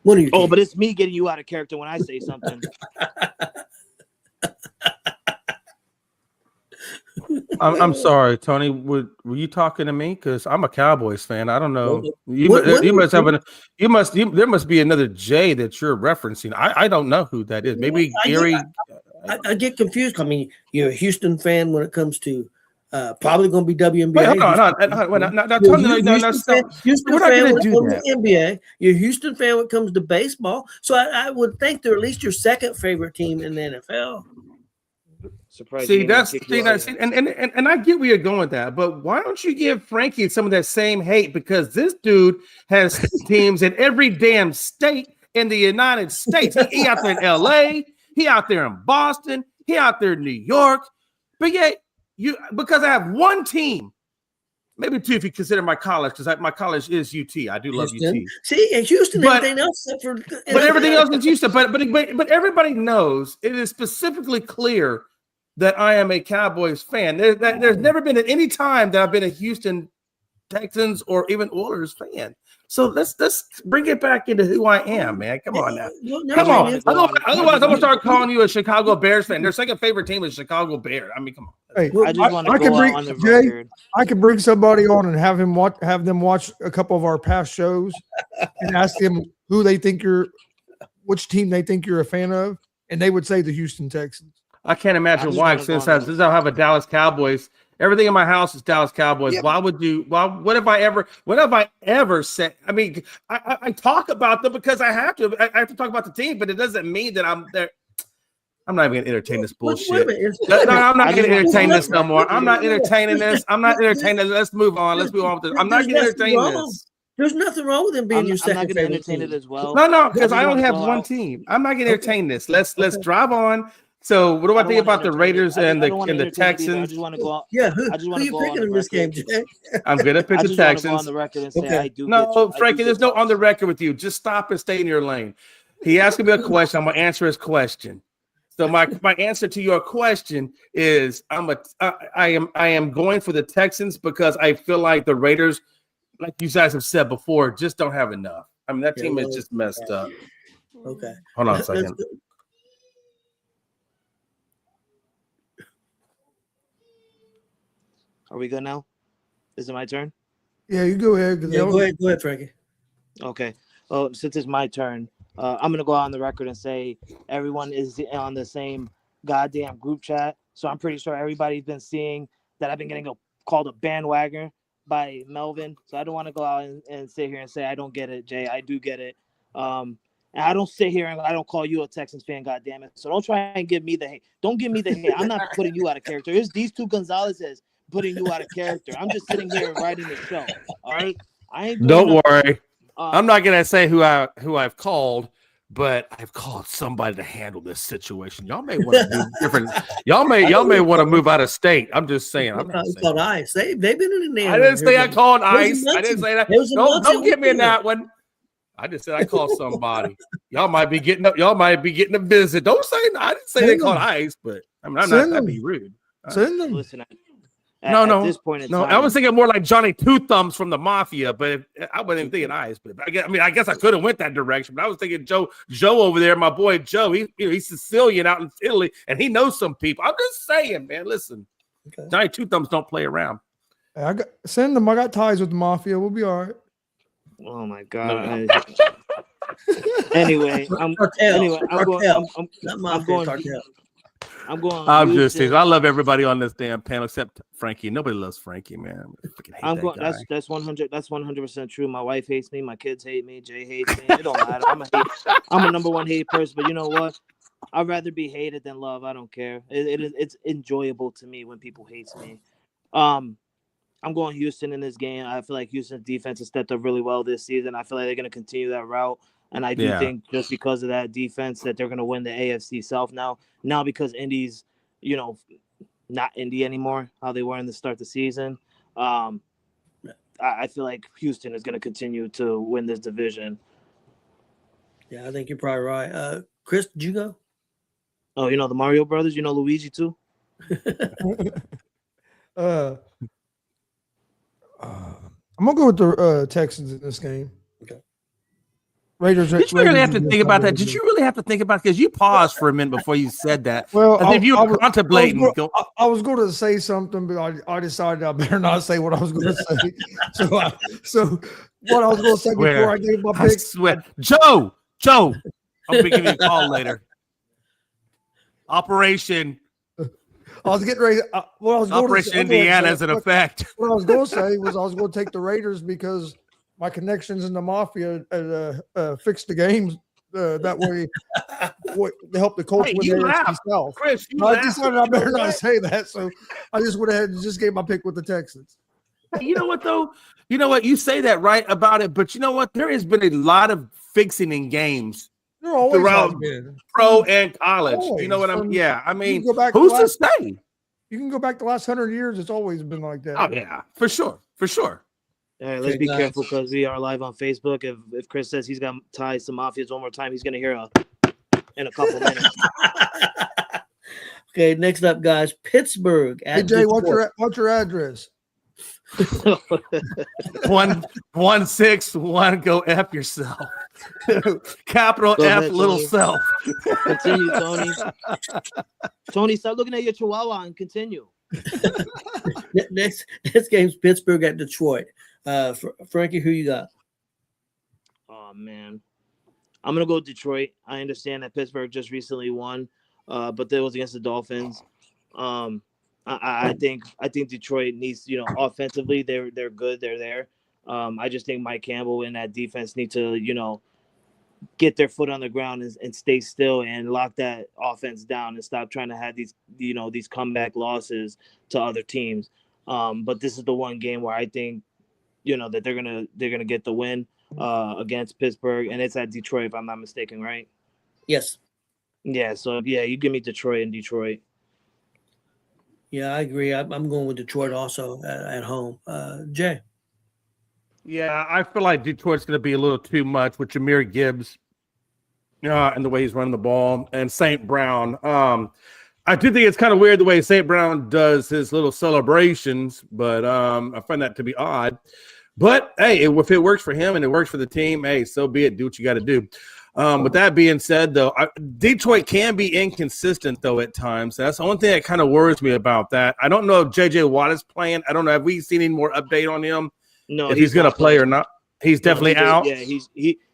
What are you? Oh, but it's me getting you out of character when I say something. I'm sorry, Tony. Were you talking to me? Because I'm a Cowboys fan. I don't know. There must be another J that you're referencing. I don't know who that is. Maybe Gary. I get confused. I mean, you're a Houston fan when it comes to Probably going to be WNBA. Wait, hold on. Now, tell me, Houston we're not fan going when to it do comes that. to NBA. You're a Houston fan when it comes to baseball. So I would think they're at least your second favorite team in the NFL. Surprised See, he didn't that's kick see, you that's out. and I get where you're going with that, but why don't you give Frankie some of that same hate? Because this dude has teams in every damn state in the United States. He out there in LA, he out there in Boston, he out there in New York. But yet, because I have one team, maybe two if you consider my college, because my college is UT. I do love Houston. UT. See, and Houston, But- everything else except for But everything else is Houston. But everybody knows it is specifically clear that I am a Cowboys fan. There's never been at any time that I've been a Houston Texans or even Oilers fan. So let's bring it back into who I am, man. Come on now. Come on. Otherwise, I'm gonna start calling you a Chicago Bears fan. Their second favorite team is Chicago Bears. I mean, come on. Hey, I just want to I go can out bring on the Jay. record. I can bring somebody on and have them watch a couple of our past shows and ask them who they think which team they think you're a fan of, and they would say the Houston Texans. I can't imagine just why. wanna Since go on I have a Dallas Cowboys, everything in my house is Dallas Cowboys. Yeah. Why would you? Why? What have I ever said? I mean, I talk about them because I have to. I have to talk about the team, but it doesn't mean that I'm there. I'm not even going to entertain this bullshit. No, I'm not going to entertain this no more. I'm not entertaining this. I'm not entertaining this. Let's move on. Let's move on with this. I'm not going to entertain this. There's nothing wrong with him being I'm your not second going to favorite entertain team. it as well. No, because I just only wanna have go one out. team. I'm not going to entertain this. Let's drive on. So, what do I think about the Raiders and the I Texans? just want to go out. Yeah, I just who want to you go on picking the in this game, record. Jay? I'm going to pick I the just want to go on Texans. the record and say Okay. I do. No, get, Frankie, there's no Bucks. on the record with you. Just stop and stay in your lane. He asked me a question. I'm gonna answer his question. So my answer to your question is I am going for the Texans because I feel like the Raiders, like you guys have said before, just don't have enough. I mean, that team is just messed up. Okay. Hold on a Let's second. go. Are we good now? Is it my turn? Yeah, you go ahead. Yeah, go ahead, Frankie. Okay. Oh, since it's my turn, I'm gonna go on the record and say everyone is on the same goddamn group chat. So I'm pretty sure everybody's been seeing that I've been getting called a bandwagon by Melvin. So I don't want to go out and sit here and say I don't get it, Jay. I do get it. And I don't sit here and I don't call you a Texans fan, goddamn it. So don't try and give me the hate. Don't give me the hate. I'm not putting you out of character. It's these two Gonzalez's putting you out of character. I'm just sitting here writing the show. All right. I ain't doing Don't nothing. worry. I'm not gonna say who I've called, but I've called somebody to handle this situation. Y'all may want to do different. Y'all may want to move out of state. I'm just saying. I'm not It's saying. called ICE. They've been in the I didn't say I called ICE. I Muncie. didn't say that. There's a Muncie Don't get me in weekend. that one. I just said I called somebody. Y'all might be getting up. Y'all might be getting a visit. Don't say. I didn't say they called ICE, but I'm not. That'd be rude. Send them. Listen, No. At this point in No, time, I was thinking more like Johnny Two Thumbs from the Mafia, but I wasn't even thinking ICE. But I guess I could have went that direction. But I was thinking Joe over there, my boy Joe. He's Sicilian out in Italy, and he knows some people. I'm just saying, man. Listen, Okay. Johnny Two Thumbs don't play around. Send them. I got ties with the mafia. We'll be all right. Oh my god. Anyway, I'm Cartel. Cartel. I'm Not I'm mafia, going. cartel. I'm going. I'm just Houston. teasing. I love everybody on this damn panel except Frankie. Nobody loves Frankie, man. I freaking hate I'm that going. guy. That's 100. That's 100% true. My wife hates me. My kids hate me. Jay hates me. It don't matter. I'm a number one hate person. But you know what? I'd rather be hated than love. I don't care. It's enjoyable to me when people hate me. I'm going Houston in this game. I feel like Houston's defense has stepped up really well this season. I feel like they're going to continue that route. And I do think just because of that defense that they're going to win the AFC South now. Now because Indy's, not Indy anymore, how they were in the start of the season. I feel like Houston is going to continue to win this division. Yeah, I think you're probably right. Chris, did you go? Oh, the Mario Brothers? Luigi too? I'm gonna go with the Texans in this game. Okay. Raiders. Did you really have to think about that? Did you really have to think about it? Because you paused for a minute before you said that. Well, as if you were contemplating. I was going to say something, but I decided I better not say what I was going to say. So what I was going to say before I gave my I pick. swear. Joe, I'm going to give you a call later. Operation I was getting ready. What I was going to Operation say, Indiana is in effect. what I was going to say was I was going to take the Raiders because my connections in the mafia fixed the games that way. To help the Colts Hey, win you the AFC laughed. South. Chris, you I laughed. decided I You know better not what? say that, so I just went ahead and just gave my pick with the Texans. Hey, you know what though? You know what? You say that right about it, but you know what? There has been a lot of fixing in games There always throughout has been. pro and college. You Always. know what I mean? Yeah. I You mean, can go back who's to say? You can go back the last 100 years. It's always been like that. Oh yeah, for sure, for sure. All right, let's Okay, be guys. careful because we are live on Facebook. If Chris says he's got ties to mafias one more time, he's gonna hear a in a couple minutes. Okay, next up, guys, Pittsburgh Hey at Jay, Detroit. what's your address? 161. Go F yourself. Capital Go F, ahead, little Tony. self. Continue, Tony. Tony, stop looking at your chihuahua and continue. Next game's Pittsburgh at Detroit. Frankie, who you got? Oh man, I'm gonna go with Detroit. I understand that Pittsburgh just recently won, but that was against the Dolphins. I think Detroit needs, offensively they're good, they're there. I just think Mike Campbell and that defense need to, get their foot on the ground and stay still and lock that offense down and stop trying to have these comeback losses to other teams. But this is the one game where I think, that they're gonna get the win against Pittsburgh, and it's at Detroit if I'm not mistaken, right? Yes. Yeah. So yeah, you give me Detroit and Detroit. Yeah, I agree. I'm going with Detroit also at home. Jay. Yeah, I feel like Detroit's going to be a little too much with Jahmyr Gibbs and the way he's running the ball, and St. Brown. I do think it's kind of weird the way St. Brown does his little celebrations, but I find that to be odd. But, hey, if it works for him and it works for the team, hey, so be it. Do what you got to do. With that being said, though, Detroit can be inconsistent, though, at times. That's the only thing that kind of worries me about that. I don't know if J.J. Watt is playing. I don't know. Have we seen any more update on him? No, if he's going to play or not? He's definitely out. Yeah,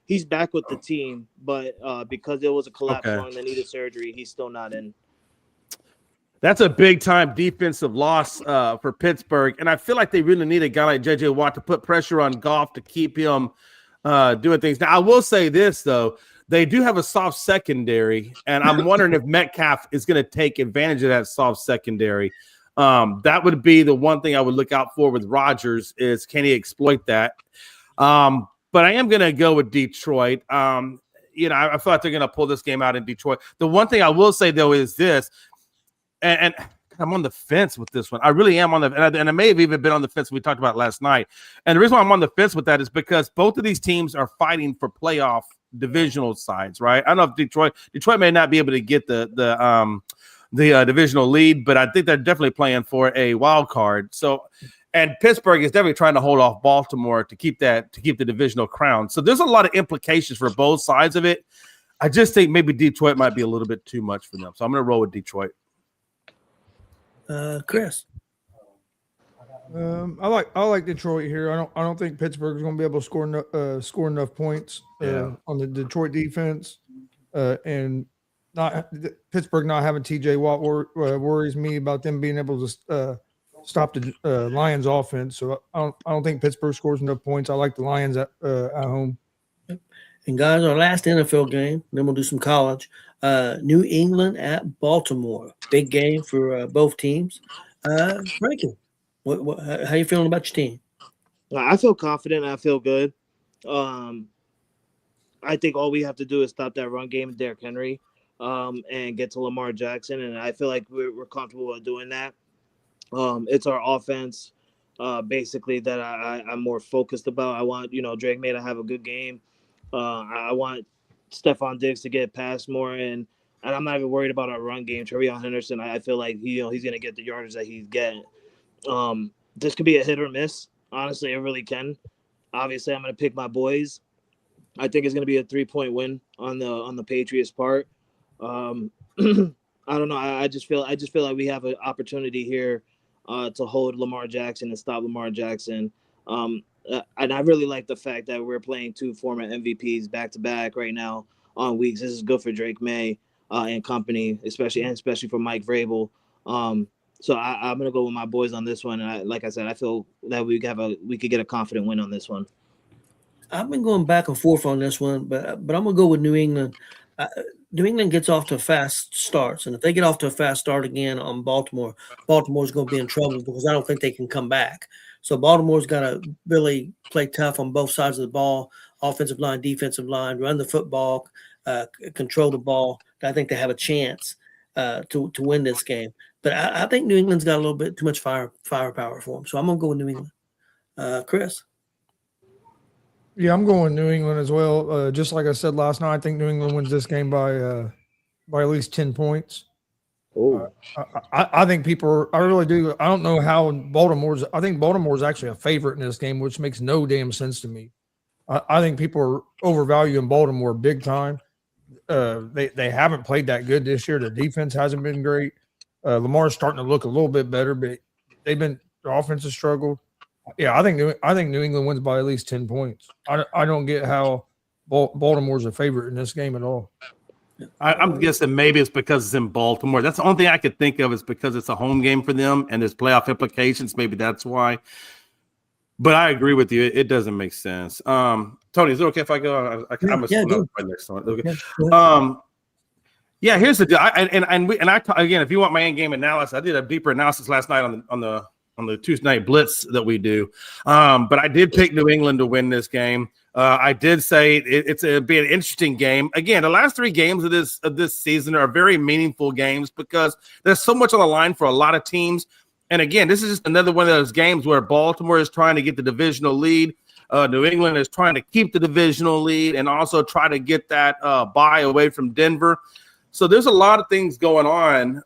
he's back with the team, but because it was a collapse lung that needed surgery, he's still not in. That's a big-time defensive loss for Pittsburgh, and I feel like they really need a guy like J.J. Watt to put pressure on Goff to keep him doing things. Now, I will say this, though. They do have a soft secondary, and I'm wondering if Metcalf is going to take advantage of that soft secondary. That would be the one thing I would look out for with Rodgers is can he exploit that? But I am going to go with Detroit. I feel like they're going to pull this game out in Detroit. The one thing I will say, though, is this, and I'm on the fence with this one. I really am on and I may have even been on the fence we talked about last night. And the reason why I'm on the fence with that is because both of these teams are fighting for playoff divisional sides, right? I don't know if Detroit may not be able to get the divisional lead, but I think they're definitely playing for a wild card. So, and Pittsburgh is definitely trying to hold off Baltimore to keep the divisional crown. So there's a lot of implications for both sides of it. I just think maybe Detroit might be a little bit too much for them. So I'm going to roll with Detroit. Chris. I like Detroit here. I don't think Pittsburgh is going to be able to score enough points on the Detroit defense, and Pittsburgh not having T.J. Watt worries me about them being able to stop the Lions offense. So I don't think Pittsburgh scores enough points. I like the Lions at home. And guys, our last NFL game, then we'll do some college. New England at Baltimore. Big game for both teams. Frankie, how you feeling about your team? I feel confident. I feel good. I think all we have to do is stop that run game, Derrick Henry, and get to Lamar Jackson. And I feel like we're comfortable with doing that. It's our offense, basically, that I'm more focused about. I want, Drake May to have a good game. I want Stephon Diggs to get past more, and I'm not even worried about our run game. TreVeyon Henderson, I feel like he's going to get the yardage that he's getting. This could be a hit or miss. Honestly, it really can. Obviously, I'm going to pick my boys. I think it's going to be a 3-point win on the Patriots' part. I don't know. I just feel like we have an opportunity here to hold Lamar Jackson and stop Lamar Jackson. And I really like the fact that we're playing two former MVPs back to back right now on weeks. This is good for Drake May and company, especially for Mike Vrabel. So I'm gonna go with my boys on this one, and like I said, I feel that we could get a confident win on this one. I've been going back and forth on this one, but I'm gonna go with New England. Uh, New England gets off to fast starts, and if they get off to a fast start again on Baltimore, Baltimore's going to be in trouble because I don't think they can come back. So Baltimore's got to really play tough on both sides of the ball, offensive line, defensive line, run the football, control the ball. I think they have a chance to win this game. But I think New England's got a little bit too much firepower for them, so I'm gonna go with New England. Chris. Yeah, I'm going New England as well. Just like I said last night, I think New England wins this game by at least 10 points. I think I really do. I don't know how I think Baltimore's actually a favorite in this game, which makes no damn sense to me. I think people are overvaluing Baltimore big time. They haven't played that good this year. The defense hasn't been great. Lamar's starting to look a little bit better, but their offense has struggled. Yeah, I think New England wins by at least 10 points. I don't get how Baltimore's a favorite in this game at all. I'm guessing maybe it's because it's in Baltimore. That's the only thing I could think of is because it's a home game for them and there's playoff implications. Maybe that's why. But I agree with you. It doesn't make sense. Tony, is it okay if I go? I'm right next one. Okay. Here's the deal. Again, if you want my end game analysis, I did a deeper analysis last night on the Tuesday night blitz that we do. But I did pick New England to win this game. I did say it'd be an interesting game. Again, the last 3 games of this season are very meaningful games because there's so much on the line for a lot of teams. And again, this is just another one of those games where Baltimore is trying to get the divisional lead. New England is trying to keep the divisional lead and also try to get that bye away from Denver. So there's a lot of things going on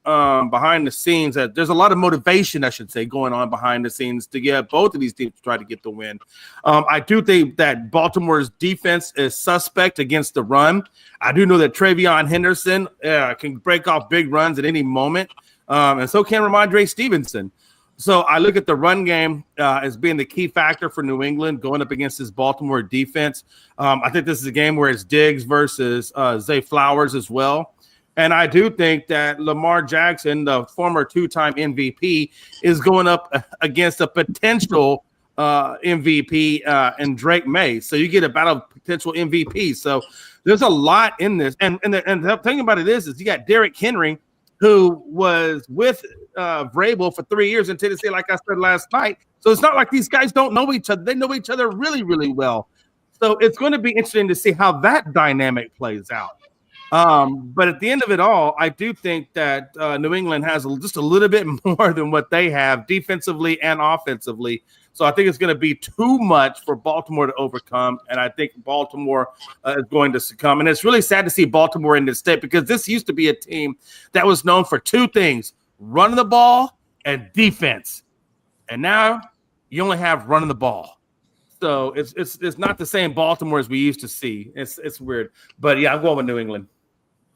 behind the scenes. There's a lot of motivation, I should say, going on behind the scenes to get both of these teams to try to get the win. I do think that Baltimore's defense is suspect against the run. I do know that Travion Henderson can break off big runs at any moment, and so can Ramondre Stevenson. So I look at the run game as being the key factor for New England going up against this Baltimore defense. I think this is a game where it's Diggs versus Zay Flowers as well. And I do think that Lamar Jackson, the former 2-time MVP, is going up against a potential MVP and Drake May. So you get a battle of potential MVP. So there's a lot in this. And the thing about it is you got Derrick Henry, who was with Vrabel for 3 years in Tennessee, like I said last night. So it's not like these guys don't know each other. They know each other really, really well. So it's going to be interesting to see how that dynamic plays out. But at the end of it all, I do think that New England has just a little bit more than what they have defensively and offensively. So I think it's going to be too much for Baltimore to overcome. And I think Baltimore is going to succumb. And it's really sad to see Baltimore in this state because this used to be a team that was known for 2 things, running the ball and defense. And now you only have running the ball. So it's not the same Baltimore as we used to see. It's weird. But, yeah, I'm going with New England.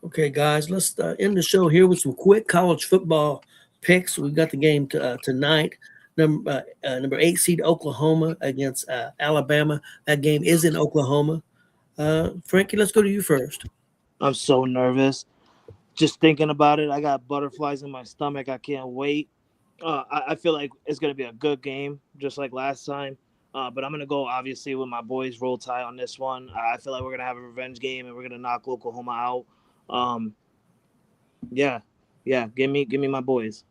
Okay, guys, let's end the show here with some quick college football picks. We've got the game tonight. Number 8 seed Oklahoma against Alabama. That game is in Oklahoma. Frankie, let's go to you first. I'm so nervous. Just thinking about it, I got butterflies in my stomach. I can't wait. I feel like it's going to be a good game, just like last time. But I'm going to go, obviously, with my boys Roll Tide on this one. I feel like we're going to have a revenge game, and we're going to knock Oklahoma out. Yeah, give me my boys.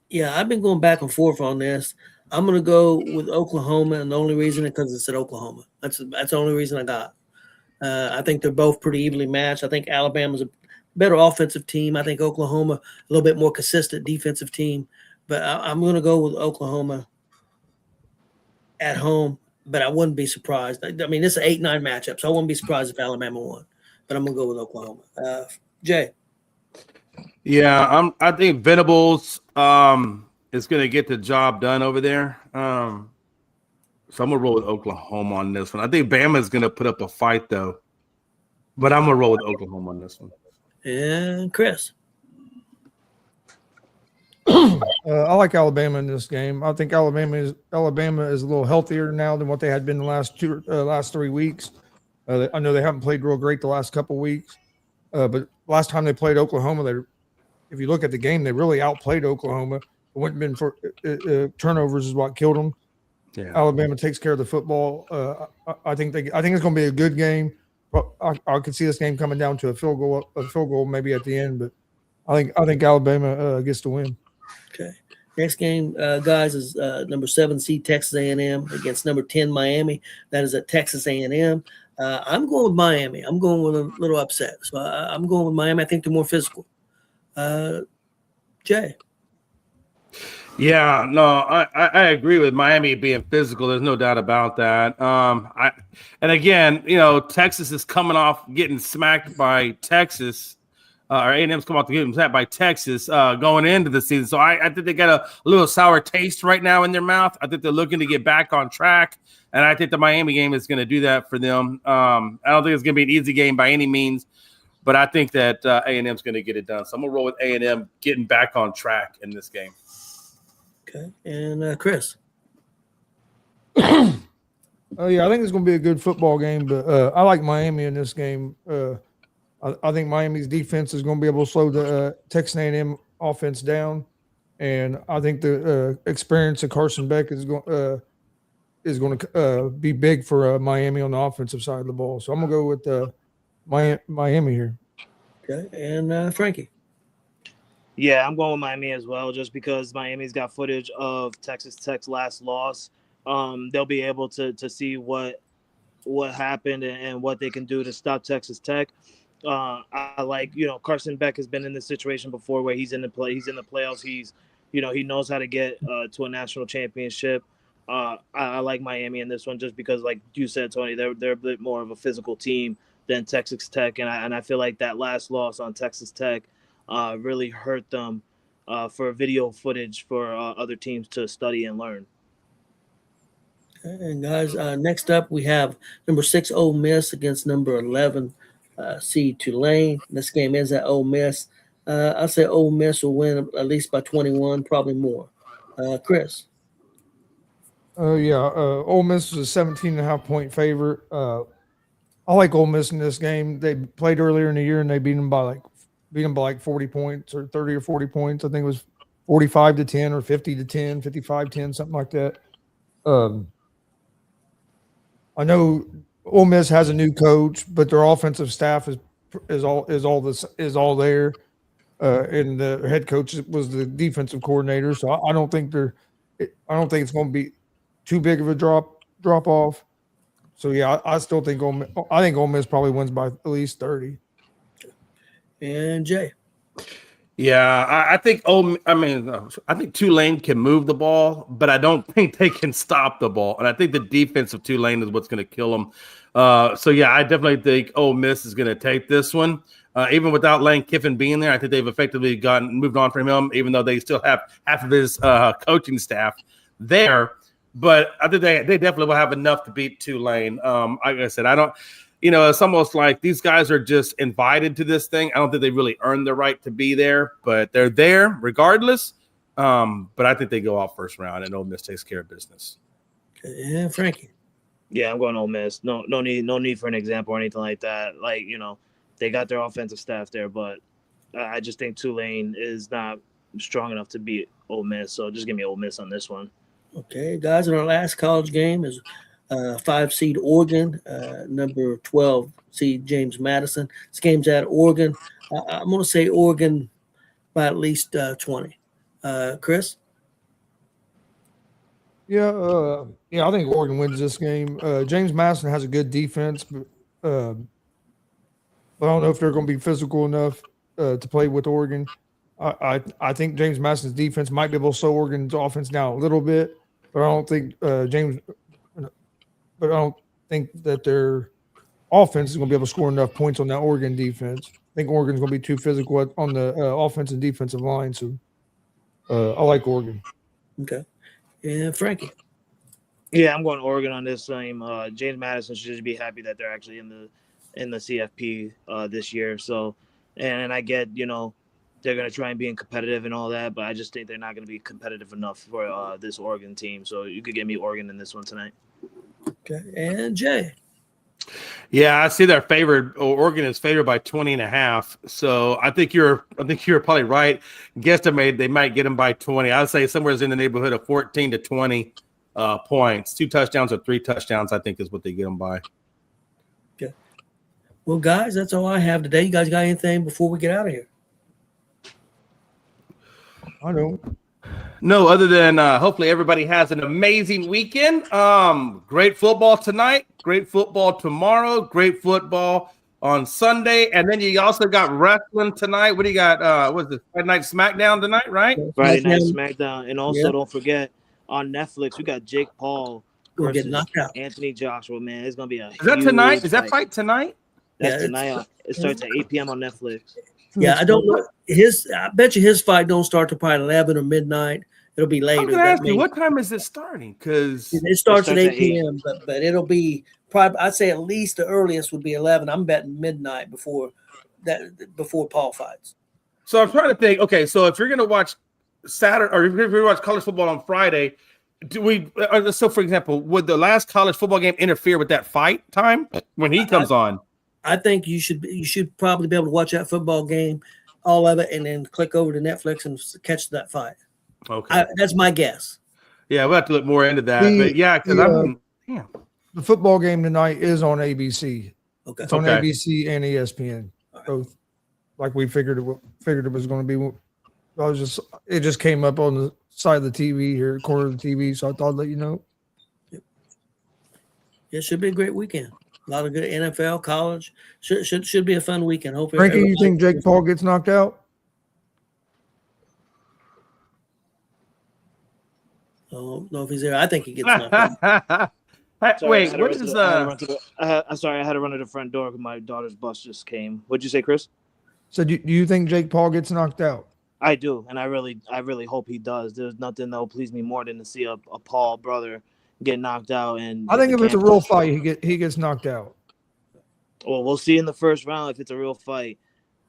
Yeah, I've been going back and forth on this. I'm going to go with Oklahoma, and the only reason is because it's at Oklahoma. That's the only reason I got. I think they're both pretty evenly matched. I think Alabama's a better offensive team. I think Oklahoma a little bit more consistent defensive team. But I'm going to go with Oklahoma at home, but I wouldn't be surprised. I mean, this is an 8-9 matchup, so I wouldn't be surprised if Alabama won. But I'm going to go with Oklahoma. Jay. Yeah, I think Venables is going to get the job done over there. So I'm going to roll with Oklahoma on this one. I think Bama is going to put up a fight, though. But I'm going to roll with Oklahoma on this one. And Chris. I like Alabama in this game. I think Alabama is a little healthier now than what they had been the last 3 weeks. I know they haven't played real great the last couple weeks, but last time they played Oklahoma, if you look at the game, they really outplayed Oklahoma. It wouldn't have been for turnovers is what killed them. Yeah. Alabama takes care of the football. I think it's going to be a good game. I could see this game coming down to a field goal maybe at the end, but I think Alabama gets to win. Okay. Next game, guys, is number 7 seed Texas A&M against number 10 Miami. That is at Texas A&M. I'm going with Miami. I'm going with a little upset, so I'm going with Miami. I think they're more physical. Jay. Yeah, no, I agree with Miami being physical. There's no doubt about that. And again, Texas is coming off getting smacked by Texas, or A&M's come off to getting smacked by Texas going into the season. So I think they got a little sour taste right now in their mouth. I think they're looking to get back on track, and I think the Miami game is going to do that for them. I don't think it's going to be an easy game by any means, but I think that A&M's going to get it done. So I'm going to roll with A&M getting back on track in this game. Okay, and Chris. Yeah, I think it's going to be a good football game, but I like Miami in this game. I think Miami's defense is going to be able to slow the Texas A&M offense down, and I think the experience of Carson Beck is going to be big for Miami on the offensive side of the ball. So I'm going to go with Miami here. Okay, and Frankie. Yeah, I'm going with Miami as well, just because Miami's got footage of Texas Tech's last loss. They'll be able to see what happened and what they can do to stop Texas Tech. I like, Carson Beck has been in this situation before where he's in the playoffs. He knows how to get to a national championship. I like Miami in this one just because, like you said, Tony, they're a bit more of a physical team than Texas Tech, and I feel like that last loss on Texas Tech really hurt them for video footage for other teams to study and learn. And guys, next up we have number 6 Ole Miss against number 11 seed Tulane. This game is at Ole Miss. I'll say Ole Miss will win at least by 21, probably more. Chris. Ole Miss is a 17.5-point favorite. I like Ole Miss in this game. They played earlier in the year and they beat them by like 40 points or 30 or 40 points. I think it was 45-10 or 50-10, 55-10, something like that. I know Ole Miss has a new coach, but their offensive staff is all there. And the head coach was the defensive coordinator, so I don't think it's going to be too big of a drop off. So yeah, I still think Ole Miss probably wins by at least 30. And Jay. Yeah, I think Tulane can move the ball, but I don't think they can stop the ball. And I think the defense of Tulane is what's going to kill them. So yeah, I definitely think Ole Miss is going to take this one. Even without Lane Kiffin being there, I think they've effectively moved on from him, even though they still have half of his coaching staff there. But I think they definitely will have enough to beat Tulane. Like I said, I don't. It's almost like these guys are just invited to this thing. I don't think they really earned the right to be there, but they're there regardless. But I think they go off first round, and Ole Miss takes care of business. Yeah, Frankie. Yeah, I'm going Ole Miss. No need for an example or anything like that. Like, they got their offensive staff there, but I just think Tulane is not strong enough to beat Ole Miss. So just give me Ole Miss on this one. Okay, guys, and our last college game is 5 seed Oregon, number 12 seed James Madison. This game's at Oregon. I'm going to say Oregon by at least 20. Chris? Yeah, I think Oregon wins this game. James Madison has a good defense, but I don't know if they're going to be physical enough to play with Oregon. I think James Madison's defense might be able to slow Oregon's offense down a little bit, but I don't think that their offense is going to be able to score enough points on that Oregon defense. I think Oregon's going to be too physical on the offensive and defensive line, so I like Oregon. Okay. And Frankie? Yeah, I'm going Oregon on this game. James Madison should just be happy that they're actually in the CFP this year. So, and I get, they're going to try and be competitive and all that, but I just think they're not going to be competitive enough for this Oregon team. So you could get me Oregon in this one tonight. Okay. And Jay? Yeah, I see they're favored. Oregon is favored by 20.5. So I think you're probably right. Guesstimate they might get them by 20. I'd say somewhere in the neighborhood of 14 to 20 points. 2 touchdowns or 3 touchdowns, I think, is what they get them by. Okay. Well, guys, that's all I have today. You guys got anything before we get out of here? I know. No, other than hopefully everybody has an amazing weekend. Great football tonight, great football tomorrow, great football on Sunday, and then you also got wrestling tonight. What do you got? What's this? Friday Night SmackDown tonight, right? Friday Night SmackDown, and also don't forget on Netflix we got Jake Paul We'll get versus knocked out. Anthony Joshua. Man, it's gonna be a. Is that tonight? Is that fight tonight? That's tonight. It starts at 8 p.m. on Netflix. Yeah, I don't know. I bet you his fight don't start till probably 11 or midnight. It'll be later. I'm gonna ask you, what time is it starting? Because it starts at 8 p.m. But it'll be probably, I'd say at least the earliest would be 11. I'm betting midnight before Paul fights. So I'm trying to think. Okay, so if you're gonna watch Saturday or if you're gonna watch college football on Friday, do we? So for example, would the last college football game interfere with that fight time when he comes on? I think you should probably be able to watch that football game, all of it, and then click over to Netflix and catch that fight. Okay, that's my guess. Yeah, we'll have to look more into that. But yeah, because the football game tonight is on ABC. Okay, it's on ABC and ESPN both. Like we figured it was going to be. It just came up on the side of the TV here, corner of the TV, so I thought I'd let you know. Yep. It should be a great weekend. A lot of good NFL, college. Should be a fun weekend. Hopefully, Frankie, you think Jake Paul gets knocked out? I don't know if he's there. I think he gets knocked out. Wait, what is I'm sorry, I had to run to the front door because my daughter's bus just came. What'd you say, Chris? So do you think Jake Paul gets knocked out? I do, and I really hope he does. There's nothing that will please me more than to see a Paul brother get knocked out. And I think if it's a real fight, he gets knocked out. Well, we'll see in the first round if it's a real fight.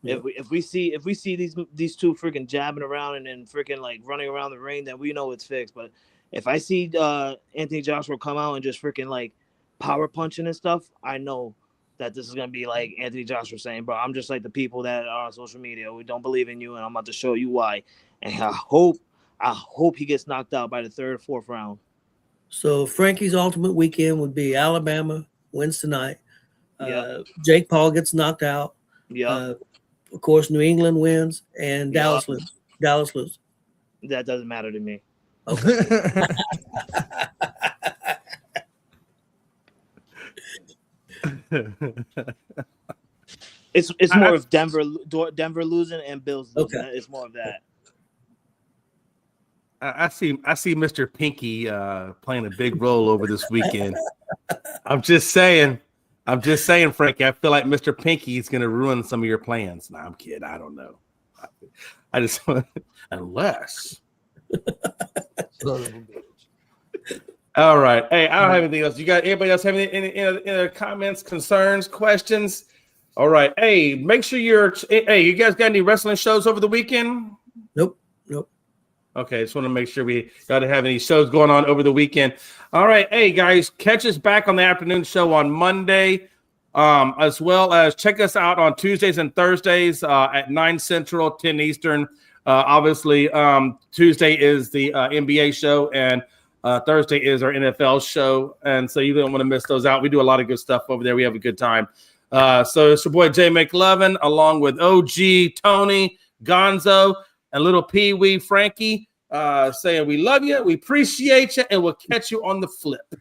Yeah. If we see these two freaking jabbing around and then freaking like running around the ring, then we know it's fixed. But if I see Anthony Joshua come out and just freaking like power punching and stuff, I know that this is gonna be like Anthony Joshua saying, "Bro, I'm just like the people that are on social media. We don't believe in you, and I'm about to show you why." And I hope he gets knocked out by the 3rd or 4th round. So Frankie's ultimate weekend would be Alabama wins tonight. Jake Paul gets knocked out. Yeah. Of course, New England wins and Dallas loses. Dallas loses. That doesn't matter to me. Okay. It's more of Denver losing and Bills losing. Okay. It's more of that. I see Mr. Pinky playing a big role over this weekend. I'm just saying, Frankie. I feel like Mr. Pinky is going to ruin some of your plans. No, I'm kidding. I don't know. I just unless. All right. Hey, I don't have anything else. You got anybody else have any other comments, concerns, questions? All right. Hey, make sure you guys got any wrestling shows over the weekend? Nope. Okay, just want to make sure we got to have any shows going on over the weekend. All right, hey guys, catch us back on the afternoon show on Monday, as well as check us out on Tuesdays and Thursdays at 9 Central, 10 Eastern. Obviously, Tuesday is the NBA show, and Thursday is our NFL show, and so you don't want to miss those out. We do a lot of good stuff over there. We have a good time. So it's your boy Jay McLovin, along with OG, Tony, Gonzo, and little Pee Wee Frankie, saying we love you, we appreciate you, and we'll catch you on the flip.